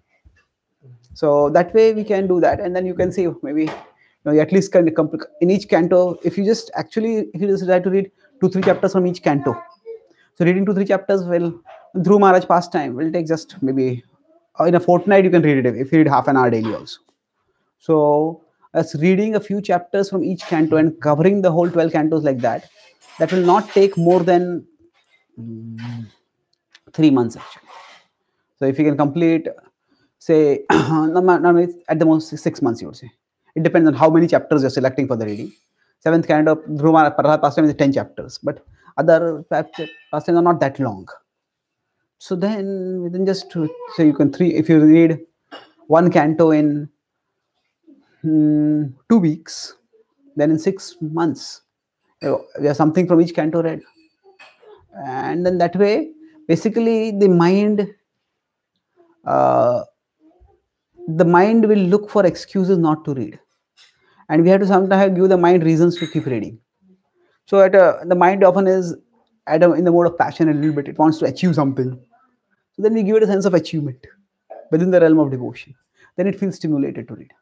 So that way we can do that, and then you can see maybe you at least can in each canto. If you just decide to read 2-3 chapters from each canto, so reading 2-3 chapters will through Maharaj pastime will take just maybe in a fortnight you can read it if you read half an hour daily also. So as reading a few chapters from each canto and covering the whole 12 cantos like that will not take more than 3 months actually. So if you can complete, say, at the most 6 months, you would say. It depends on how many chapters you're selecting for the reading. 7th canto, Dhruva pastime is 10 chapters, but other pastimes are not that long. So then within just say you can if you read one canto in 2 weeks, then in 6 months, we have something from each canto read. And then that way, basically the mind will look for excuses not to read, and we have to sometimes give the mind reasons to keep reading. So the mind often is in the mode of passion a little bit. It wants to achieve something, so then we give it a sense of achievement within the realm of devotion. Then it feels stimulated to read.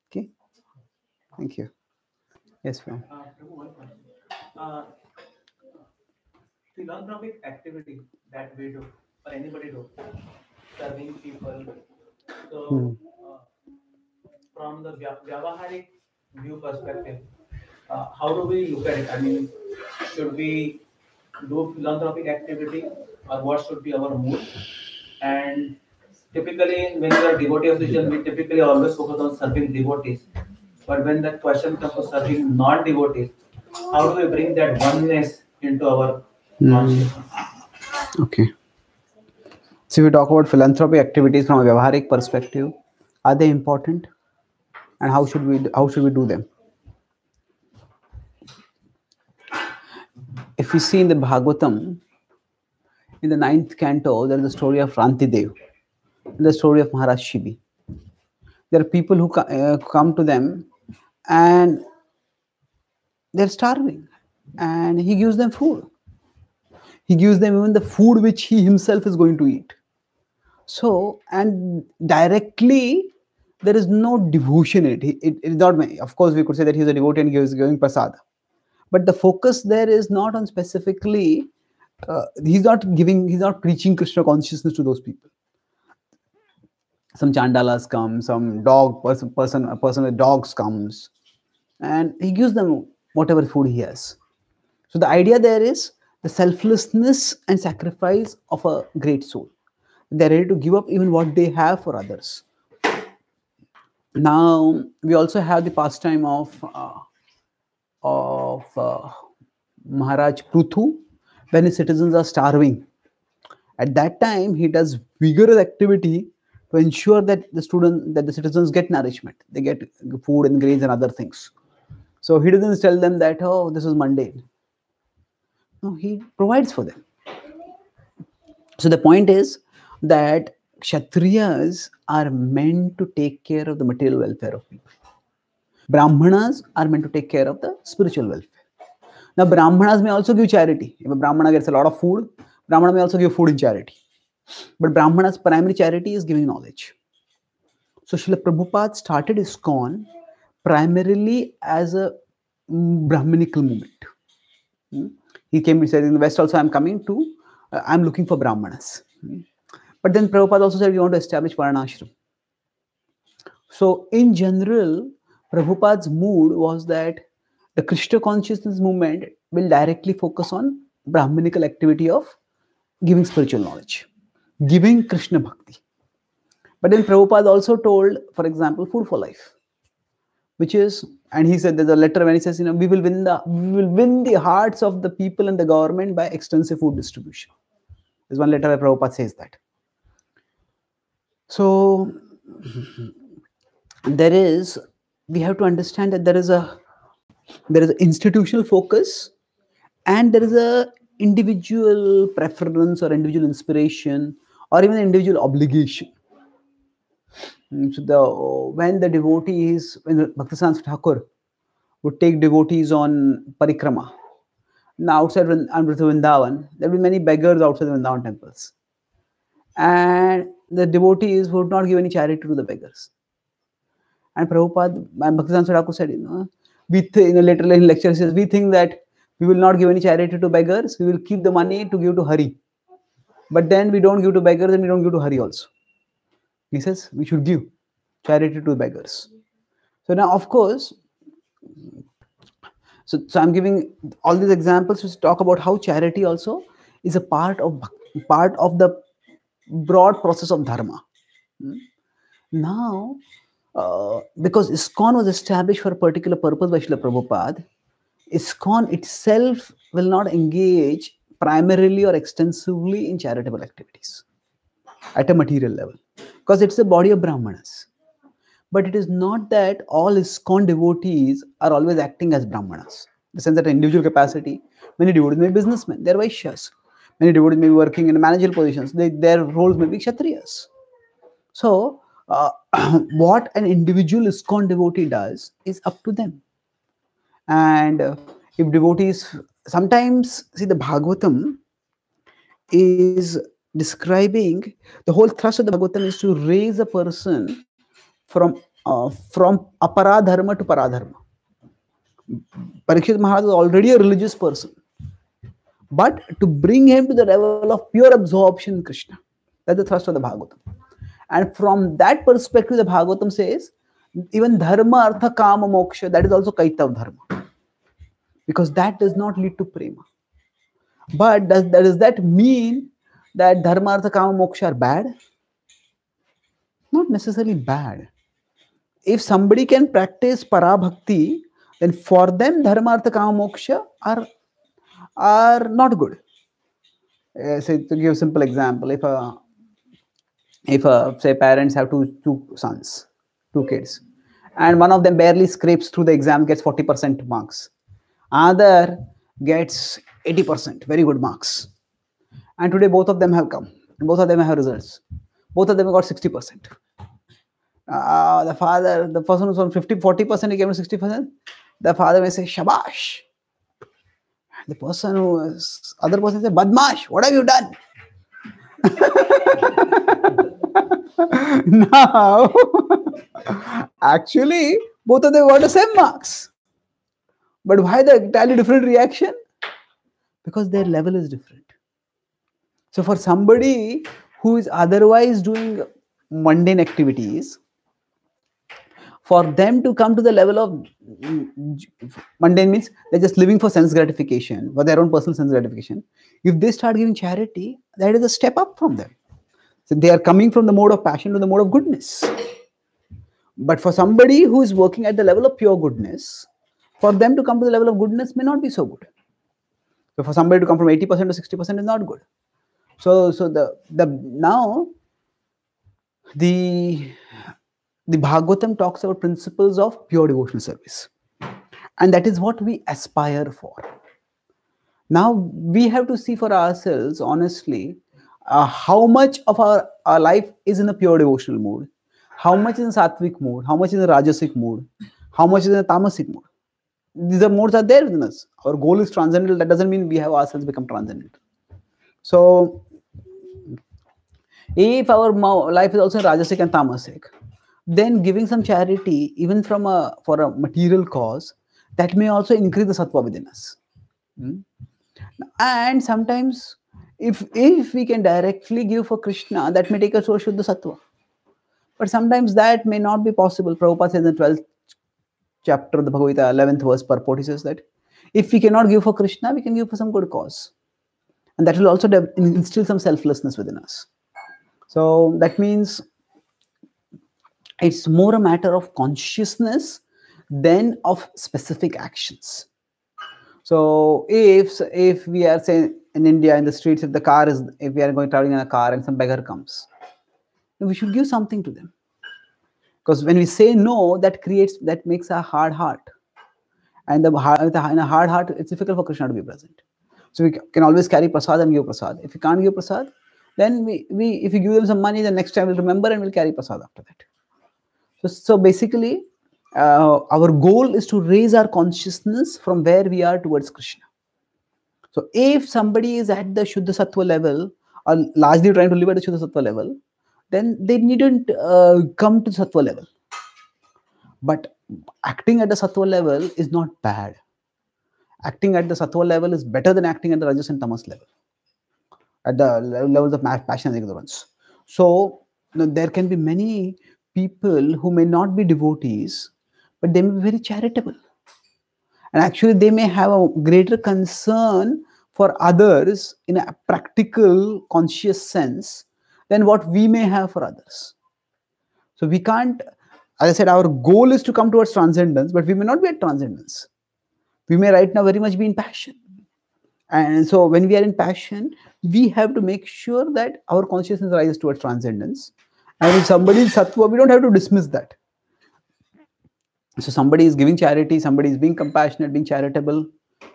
Okay, thank you. Yes, ma'am. One question. Philanthropic activity that we do, or anybody do, serving people. So, from the Vyavaharik view perspective, how do we look at it? I mean, should we do philanthropic activity, or what should be our mood? And typically, when we are devotee of religion, we typically always focus on serving devotees. But when the question comes to serving non-devotees, how do we bring that oneness into our consciousness? Okay. So if we talk about philanthropy activities from a Vyavaharik perspective, are they important? And how should we do them? If we see in the Bhagavatam, in the 9th canto, there is the story of Rantidev. in the story of Maharaj Shibi. There are people who come to them and they're starving, and he gives them food. He gives them even the food which he himself is going to eat. So, and directly, there is no devotion in it. It is not, of course, we could say that he's a devotee and he is giving prasad. But the focus there is not on specifically, he's not preaching Krishna consciousness to those people. Some chandalas come, some a person with dogs comes, and he gives them whatever food he has. So the idea there is the selflessness and sacrifice of a great soul. They're ready to give up even what they have for others. Now we also have the pastime of Maharaj Pruthu, when his citizens are starving. At that time, he does vigorous activity to ensure that the citizens get nourishment. They get food and grains and other things. So he doesn't tell them that, oh, this is mundane. No, he provides for them. So the point is that Kshatriyas are meant to take care of the material welfare of people. Brahmanas are meant to take care of the spiritual welfare. Now, Brahmanas may also give charity. If a Brahmana gets a lot of food, Brahmana may also give food in charity. But Brahmana's primary charity is giving knowledge. So Srila Prabhupada started ISKCON primarily as a Brahminical movement. He came and said, in the West also I'm coming to, I'm looking for Brahmanas. But then Prabhupada also said, we want to establish Varnashram. So in general, Prabhupada's mood was that the Krishna consciousness movement will directly focus on Brahminical activity of giving spiritual knowledge, giving Krishna bhakti. But then Prabhupada also told, for example, food for life, which is, and he said there's a letter when he says, we will win the hearts of the people and the government by extensive food distribution. There's one letter where Prabhupada says that. So we have to understand that there is an institutional focus and there is a individual preference or individual inspiration or even individual obligation. So when the Bhaktisiddhanta Thakur would take devotees on parikrama, now outside Vrindavan, there will be many beggars outside the Vrindavan temples. And the devotees would not give any charity to the beggars. And Prabhupada and Bhaktisiddhanta Thakur said, later in lecture, he says, we think that we will not give any charity to beggars, we will keep the money to give to Hari. But then we don't give to beggars and we don't give to Hari also. He says, we should give charity to beggars. So now, of course, so I'm giving all these examples to talk about how charity also is a part of the broad process of dharma. Now, because ISKCON was established for a particular purpose by Srila Prabhupada, ISKCON itself will not engage primarily or extensively in charitable activities at a material level, because it's a body of Brahmanas. But it is not that all ISKCON devotees are always acting as Brahmanas. In the sense that in individual capacity, many devotees may be businessmen, they're Vaishyas. Many devotees may be working in managerial positions, their roles may be Kshatriyas. So, what an individual ISKCON devotee does is up to them. And if devotees, sometimes, see, the Bhagavatam is describing, the whole thrust of the Bhagavatam is to raise a person from aparadharma to paradharma. Parikshit Maharaj is already a religious person, but to bring him to the level of pure absorption in Krishna. That's the thrust of the Bhagavatam. And from that perspective, the Bhagavatam says, even dharma, artha, kama, moksha, that is also kaitav dharma. Because that does not lead to prema. But does that mean that dharma, artha, kama, moksha are bad? Not necessarily bad. If somebody can practice parabhakti, then for them dharma, artha, kama, moksha are not good. Say, to give a simple example, if say parents have two sons, two kids, and one of them barely scrapes through the exam, gets 40% marks, other gets 80%, very good marks, and today both of them have come, and both of them have results. Both of them got 60%. The person who's on 40%, he came to 60%. The father may say, Shabash. The person other person say, Badmash, what have you done? Now, actually, both of them got the same marks. But why the entirely different reaction? Because their level is different. So for somebody who is otherwise doing mundane activities, for them to come to the level of mundane means they're just living for sense gratification, for their own personal sense gratification. If they start giving charity, that is a step up from them. So they are coming from the mode of passion to the mode of goodness. But for somebody who is working at the level of pure goodness, for them to come to the level of goodness may not be so good. So for somebody to come from 80% to 60% is not good. So now the Bhagavatam talks about principles of pure devotional service. And that is what we aspire for. Now we have to see for ourselves, honestly, how much of our life is in a pure devotional mood, how much is in a sattvic mood, how much is in a rajasic mood, how much is in a tamasic mood. These are modes are there within us. Our goal is transcendental. That doesn't mean we have ourselves become transcendental. So if our life is also rajasic and tamasic, then giving some charity, even for a material cause, that may also increase the sattva within us. And sometimes, if we can directly give for Krishna, that may take us to a Shuddha Sattva. But sometimes that may not be possible. Prabhupada says in the 12th chapter of the Bhagavad-gita, 11th verse purport, he says that if we cannot give for Krishna, we can give for some good cause. And that will also instill some selflessness within us. So that means it's more a matter of consciousness than of specific actions. So if we are, say, in India, in the streets, if we are traveling in a car and some beggar comes, we should give something to them. Because when we say no, that makes a hard heart. And in a hard heart, it's difficult for Krishna to be present. So we can always carry prasad and give prasad. If we can't give prasad, then if we give them some money, the next time we'll remember and we'll carry prasad after that. So basically, our goal is to raise our consciousness from where we are towards Krishna. So if somebody is at the Shuddha Sattva level, or largely trying to live at the Shuddha Sattva level, then they needn't come to Sattva level. But acting at the Sattva level is not bad. Acting at the Sattva level is better than acting at the Rajas and Tamas level, at the levels of passion and ignorance. So there can be many people who may not be devotees, but they may be very charitable. And actually they may have a greater concern for others in a practical, conscious sense than what we may have for others. So we can't, as I said, our goal is to come towards transcendence, but we may not be at transcendence. We may right now very much be in passion. And so when we are in passion, we have to make sure that our consciousness rises towards transcendence. And if somebody is sattva, we don't have to dismiss that. So somebody is giving charity, somebody is being compassionate, being charitable.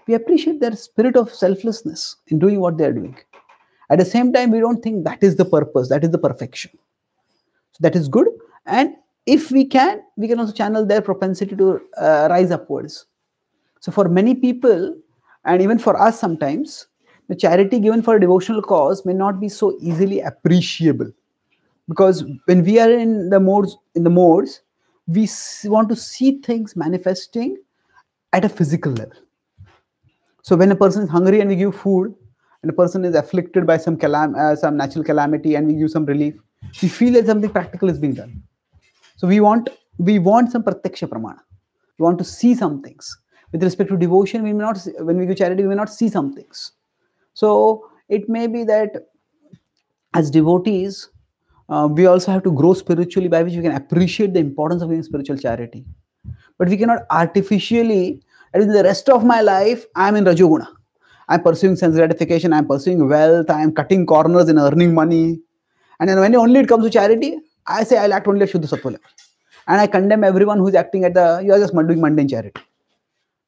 We appreciate their spirit of selflessness in doing what they are doing. At the same time, we don't think that is the purpose, that is the perfection. So that is good. And if we can also channel their propensity to rise upwards. So for many people, and even for us sometimes, the charity given for a devotional cause may not be so easily appreciable. Because when we are in the modes, we want to see things manifesting at a physical level. So when a person is hungry and we give food, and a person is afflicted by some natural calamity and we give some relief, we feel that something practical is being done. So we want some pratyaksha pramana. We want to see some things. With respect to devotion, when we give charity, we may not see some things. So it may be that as devotees, we also have to grow spiritually, by which we can appreciate the importance of giving spiritual charity. But we cannot artificially, that is, the rest of my life, I am in Rajoguna. I am pursuing sense gratification, I am pursuing wealth, I am cutting corners in earning money. And then when only it comes to charity, I say I'll act only at Shuddha Sattva level. And I condemn everyone who is acting at you are just doing mundane charity.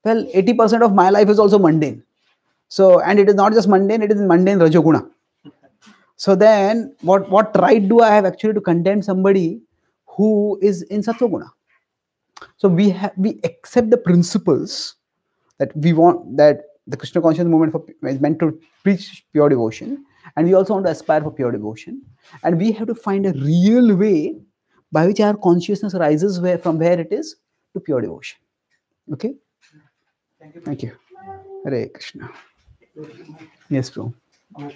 Well, 80% of my life is also mundane. So, and it is not just mundane, it is mundane Rajoguna. So then what right do I have actually to condemn somebody who is in Sattva Guna? So we accept the principles that we want, that the Krishna conscious movement is meant to preach pure devotion, and we also want to aspire for pure devotion, and we have to find a real way by which our consciousness rises from where it is to pure devotion. Okay? Thank you. Hare Krishna. Yes, bro. Hare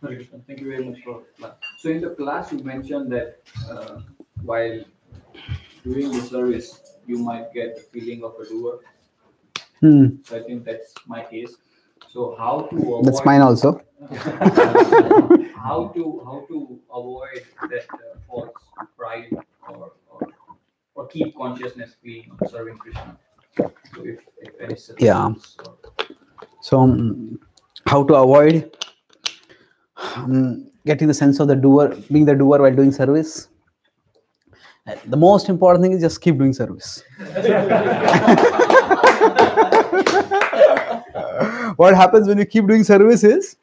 Krishna. Thank you very much for class. So in the class you mentioned that while doing the service you might get the feeling of a doer. So I think that's my case. So how to avoid, that's mine also. how to avoid that false pride or keep consciousness being serving Krishna. So if any suggestions. So how to avoid getting the sense of the doer, being the doer while doing service? The most important thing is just keep doing service. What happens when you keep doing service is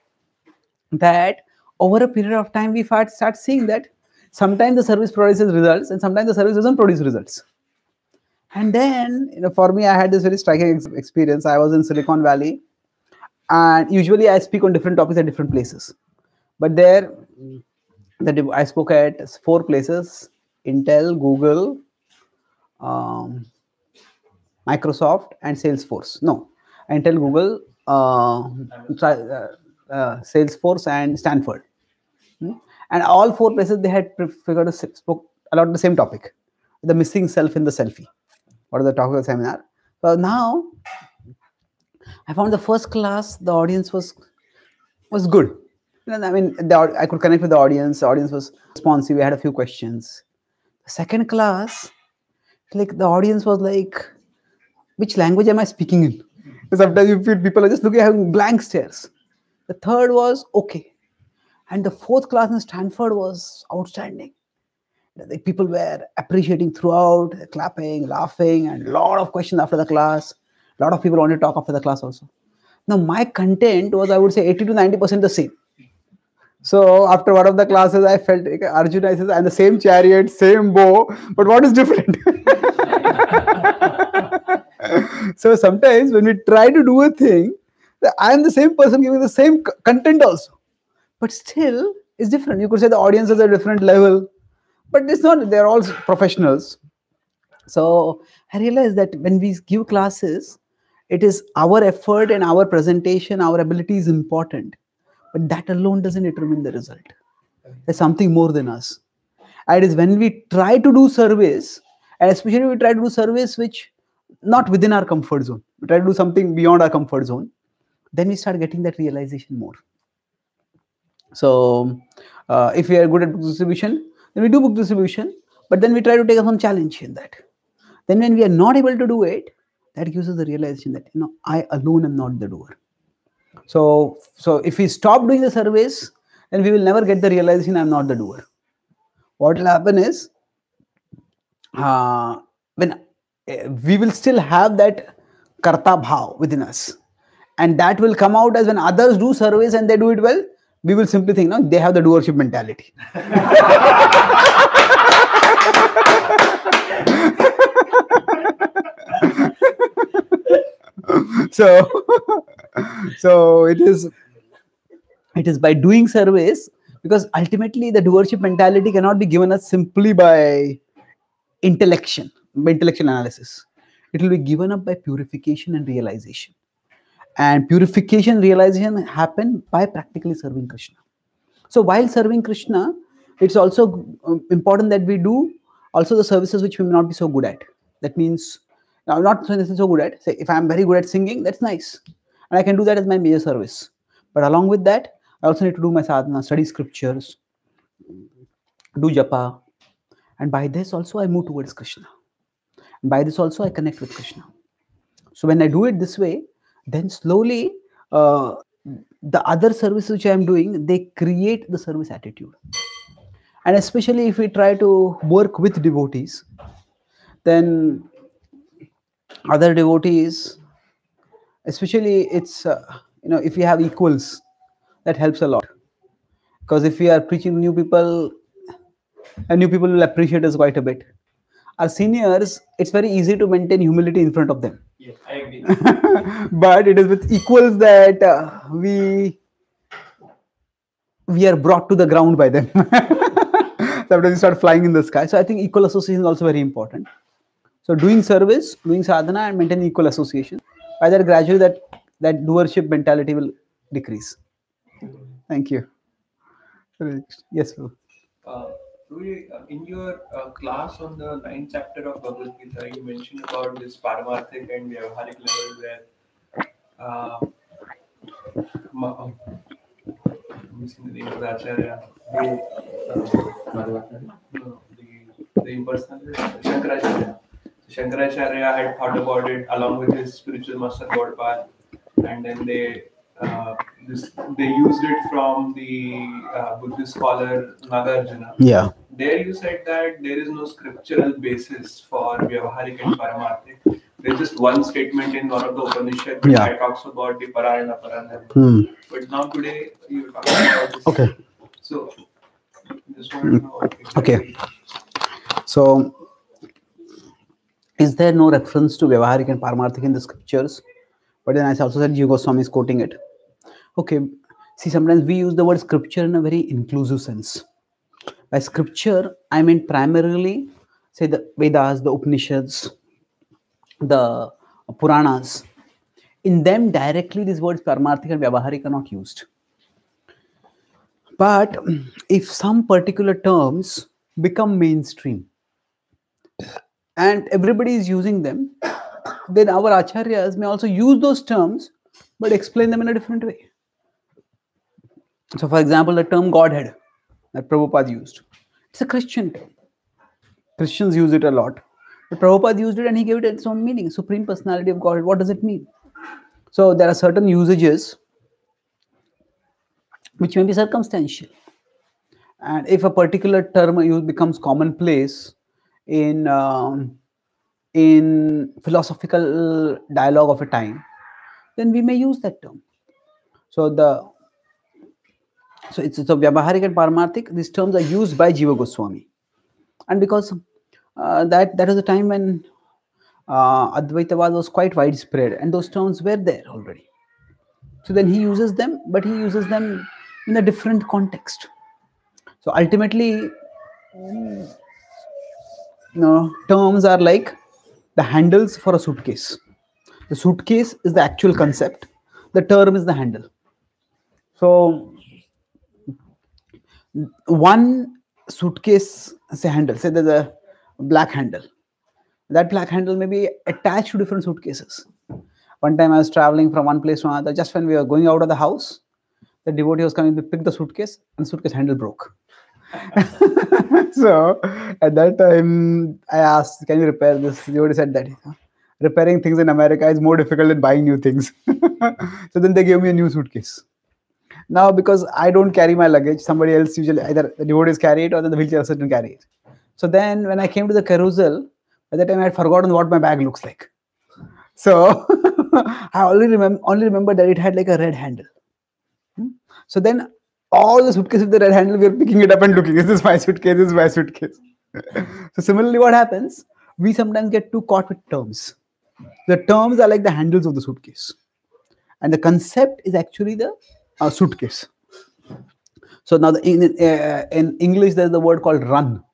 that over a period of time we start seeing that sometimes the service produces results and sometimes the service doesn't produce results. And then, for me, I had this very striking experience. I was in Silicon Valley, and usually I speak on different topics at different places. But there, I spoke at 4 places: Intel, Google, Microsoft, and Salesforce. No, Intel, Google, Salesforce, and Stanford. And all 4 places they had figured to spoke about the same topic: the missing self in the selfie. What is the topic of the seminar? So now, I found the first class, the audience was good. I mean, I could connect with the audience. The audience was responsive. We had a few questions. The second class, like the audience was like, which language am I speaking in? Sometimes you feel people are just looking, having blank stares. The third was okay. And the 4th class in Stanford was outstanding. The people were appreciating throughout, clapping, laughing, and a lot of questions after the class. A lot of people wanted to talk after the class also. Now, my content was, I would say, 80 to 90% the same. So, after one of the classes, I felt, Arjuna says, I'm the same chariot, same bow, but what is different? So, sometimes when we try to do a thing, I am the same person giving the same content also. But still, it's different. You could say the audience is at a different level. But it's not, they're all professionals. So I realized that when we give classes, it is our effort and our presentation, our ability is important. But that alone doesn't determine the result. There's something more than us. And it is when we try to do service, and especially we try to do service which not within our comfort zone. We try to do something beyond our comfort zone. Then we start getting that realization more. So if we are good at book distribution, then we do book distribution, but then we try to take some challenge in that. Then when we are not able to do it, that gives us the realization that, I alone am not the doer. So if we stop doing the service, then we will never get the realization I'm not the doer. What will happen is, when we will still have that karta bhav within us, and that will come out as when others do service and they do it well, we will simply think, no, they have the doership mentality. So it is by doing service, because ultimately the doership mentality cannot be given us simply by intellectual analysis. It will be given up by purification and realization. And purification and realization happen by practically serving Krishna. So while serving Krishna, it's also important that we do also the services which we may not be so good at. That means, I'm not so good at, say, if I'm very good at singing, that's nice. And I can do that as my major service. But along with that, I also need to do my sadhana, study scriptures, do japa. And by this also I move towards Krishna. And by this also I connect with Krishna. So when I do it this way, then slowly the other services which I am doing, they create the service attitude. And especially if we try to work with devotees, then other devotees, especially it's, if we have equals, that helps a lot. Because if we are preaching new people, and new people will appreciate us quite a bit. Our seniors, it's very easy to maintain humility in front of them. Yes, I agree. But it is with equals that we are brought to the ground by them. Sometimes we start flying in the sky. So I think equal association is also very important. So doing service, doing sadhana, and maintaining equal association. By that, gradually that doership mentality will decrease. Thank you. Yes, sir. In your class on the 9th chapter of Bhagavad-gita, you mentioned about this Paramarthik and Vyavaharik level where I'm missing the name of the Acharya, the impersonal Shankaracharya. Shankaracharya had thought about it along with his spiritual master Gaudapal, and then they used it from the Buddhist scholar Nagarjuna. Yeah. There you said that there is no scriptural basis for Vyavaharik and Paramarthik. There's just one statement in one of the Upanishads that talks about the Para and Apara. But now today you're talking about this. Okay. So, just want to know. Okay. So, is there no reference to Vyavaharik and Paramarthik in the scriptures? But then I also said Jiva Goswami is quoting it. Okay. See, sometimes we use the word scripture in a very inclusive sense. By scripture, I mean primarily, say, the Vedas, the Upanishads, the Puranas. In them, directly, these words Paramarthik and Vyavaharik are not used. But if some particular terms become mainstream and everybody is using them, then our acharyas may also use those terms but explain them in a different way. So, for example, the term Godhead that Prabhupada used, it's a Christian term. Christians use it a lot. But Prabhupada used it and he gave it its own meaning. Supreme Personality of Godhead. What does it mean? So there are certain usages which may be circumstantial. And if a particular term becomes commonplace in philosophical dialogue of a time, then we may use that term. So it's Vyavaharik and Paramarthik. These terms are used by Jiva Goswami, and because that was a time when Advaitavad was quite widespread, and those terms were there already. So then he uses them, but he uses them in a different context. So ultimately, terms are like the handles for a suitcase. The suitcase is the actual concept. The term is the handle. So one suitcase, say handle, say there's a black handle. That black handle may be attached to different suitcases. One time I was traveling from one place to another. Just when we were going out of the house, the devotee was coming to pick the suitcase, and the suitcase handle broke. So at that time, I asked, "Can you repair this?" The devotee said that repairing things in America is more difficult than buying new things. So then they gave me a new suitcase. Now, because I don't carry my luggage, somebody else usually, either the devotees carry it or then the wheelchair assistant carry it. So then when I came to the carousel, by that time I had forgotten what my bag looks like. So I only remember that it had like a red handle. So then all the suitcases with the red handle, we are picking it up and looking, is this my suitcase? Is this my suitcase? So similarly, what happens? We sometimes get too caught with terms. The terms are like the handles of the suitcase. And the concept is actually the suitcase. So now in English, there's the word called run.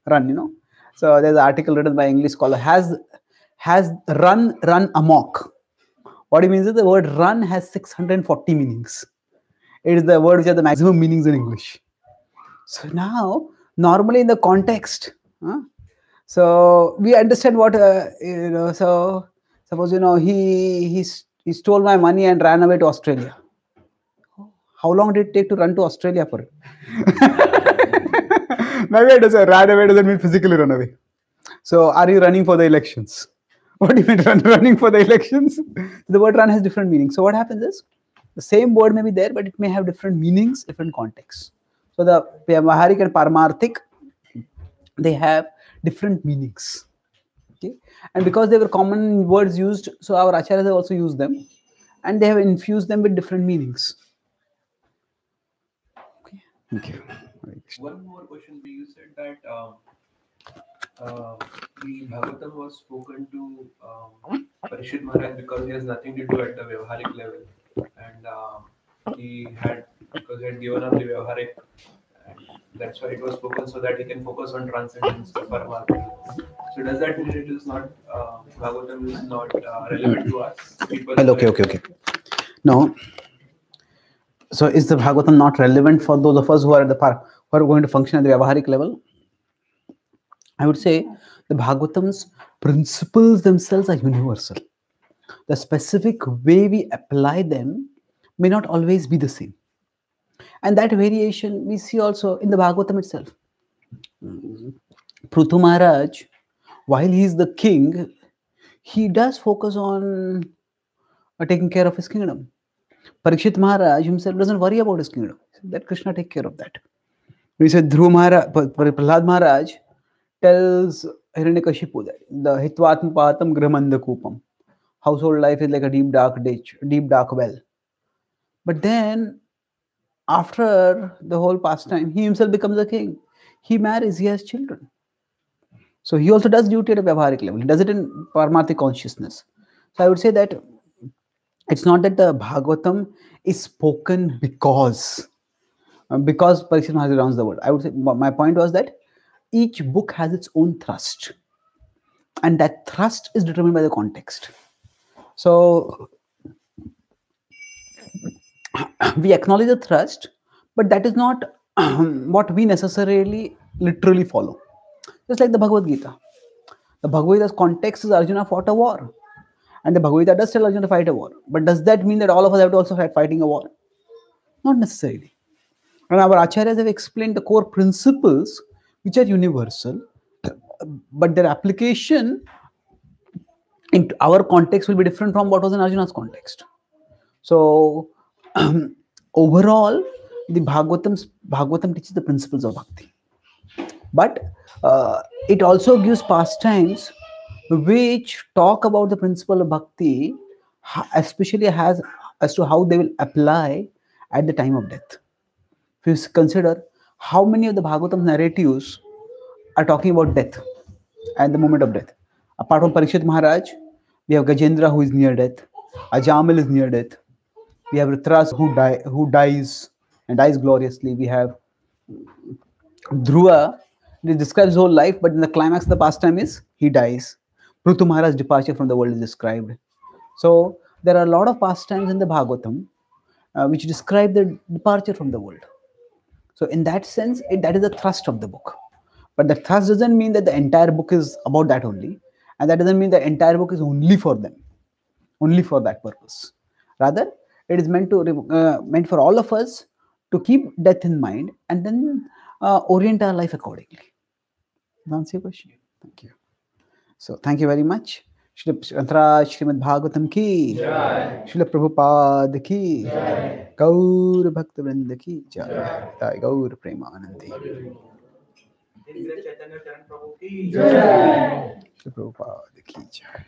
Run, So there's an article written by English scholar, has run amok. What it means is the word run has 640 meanings. It is the word which has the maximum meanings in English. So now, normally in the context, so we understand what, so suppose, he stole my money and ran away to Australia. How long did it take to run to Australia for it? Maybe it doesn't, ran away doesn't mean physically run away. So are you running for the elections? What do you mean running for the elections? The word run has different meanings. So what happens is, the same word may be there, but it may have different meanings, different contexts. So the Vyavaharik and Paramarthik, they have different meanings. Okay? And because they were common words used, so our acharyas have also used them, and they have infused them with different meanings. Okay. Thank you. One more question. You said that the Bhagavatam was spoken to Parishit Maharaj because he has nothing to do at the Vyavaharik level, and he had given up the Vyavaharik, and that's why it was spoken so that he can focus on transcendence, the Paramatma. So does that mean it is not Bhagavatam is not relevant to us? People Okay. No. So is the Bhagavatam not relevant for those of us who are at the who are going to function at the Vyavaharik level? I would say the Bhagavatam's principles themselves are universal. The specific way we apply them may not always be the same. And that variation we see also in the Bhagavatam itself. Prithu Maharaj, while he is the king, he does focus on taking care of his kingdom. Parikshit Maharaj himself doesn't worry about his kingdom. Let Krishna take care of that. We said Dhruva Maharaj, Prahlad Maharaj tells Hiranyakashipu that the Hitvatma Patam Gramanda Kupam. Household life is like a deep dark ditch, deep dark well. But then, after the whole pastime, he himself becomes a king. He marries, he has children. So he also does duty at a Vyavaharik level. He does it in Paramatma consciousness. So I would say that it's not that the Bhagavatam is spoken because Parikshit Maharaj runs the world. I would say my point was that each book has its own thrust, and that thrust is determined by the context. So we acknowledge the thrust, but that is not what we necessarily literally follow. Just like the Bhagavad-gita. The Bhagavad-gita's context is Arjuna fought a war. And the Bhagavad-gita does tell Arjuna to fight a war. But does that mean that all of us have to also start fighting a war? Not necessarily. And our acharyas have explained the core principles which are universal, but their application in our context will be different from what was in Arjuna's context. So overall, the Bhagavatam teaches the principles of bhakti. But it also gives pastimes which talk about the principle of bhakti, especially as to how they will apply at the time of death. If you consider how many of the Bhagavatam narratives are talking about death and the moment of death. Apart from Parikshit Maharaj, we have Gajendra who is near death, Ajamal is near death, we have Ritrasura who dies and dies gloriously, we have Dhruva, he describes his whole life, but in the climax of the pastime is he dies. Prithu Maharaj's departure from the world is described. So there are a lot of pastimes in the Bhagavatam which describe the departure from the world. So in that sense, that is the thrust of the book. But the thrust doesn't mean that the entire book is about that only. And that doesn't mean the entire book is only for them, only for that purpose. Rather, it is meant for all of us to keep death in mind and then orient our life accordingly. Does that answer your question? Thank you. So thank you very much. Srimad Bhagavatam ki Jai. Srila Prabhupada ki Jai. Gaur Bhakta Vrinda ki Jai. Gaur Premanandi. Chaitanya Charan Prabhu ki Jai. Srila Prabhupada ki Jai.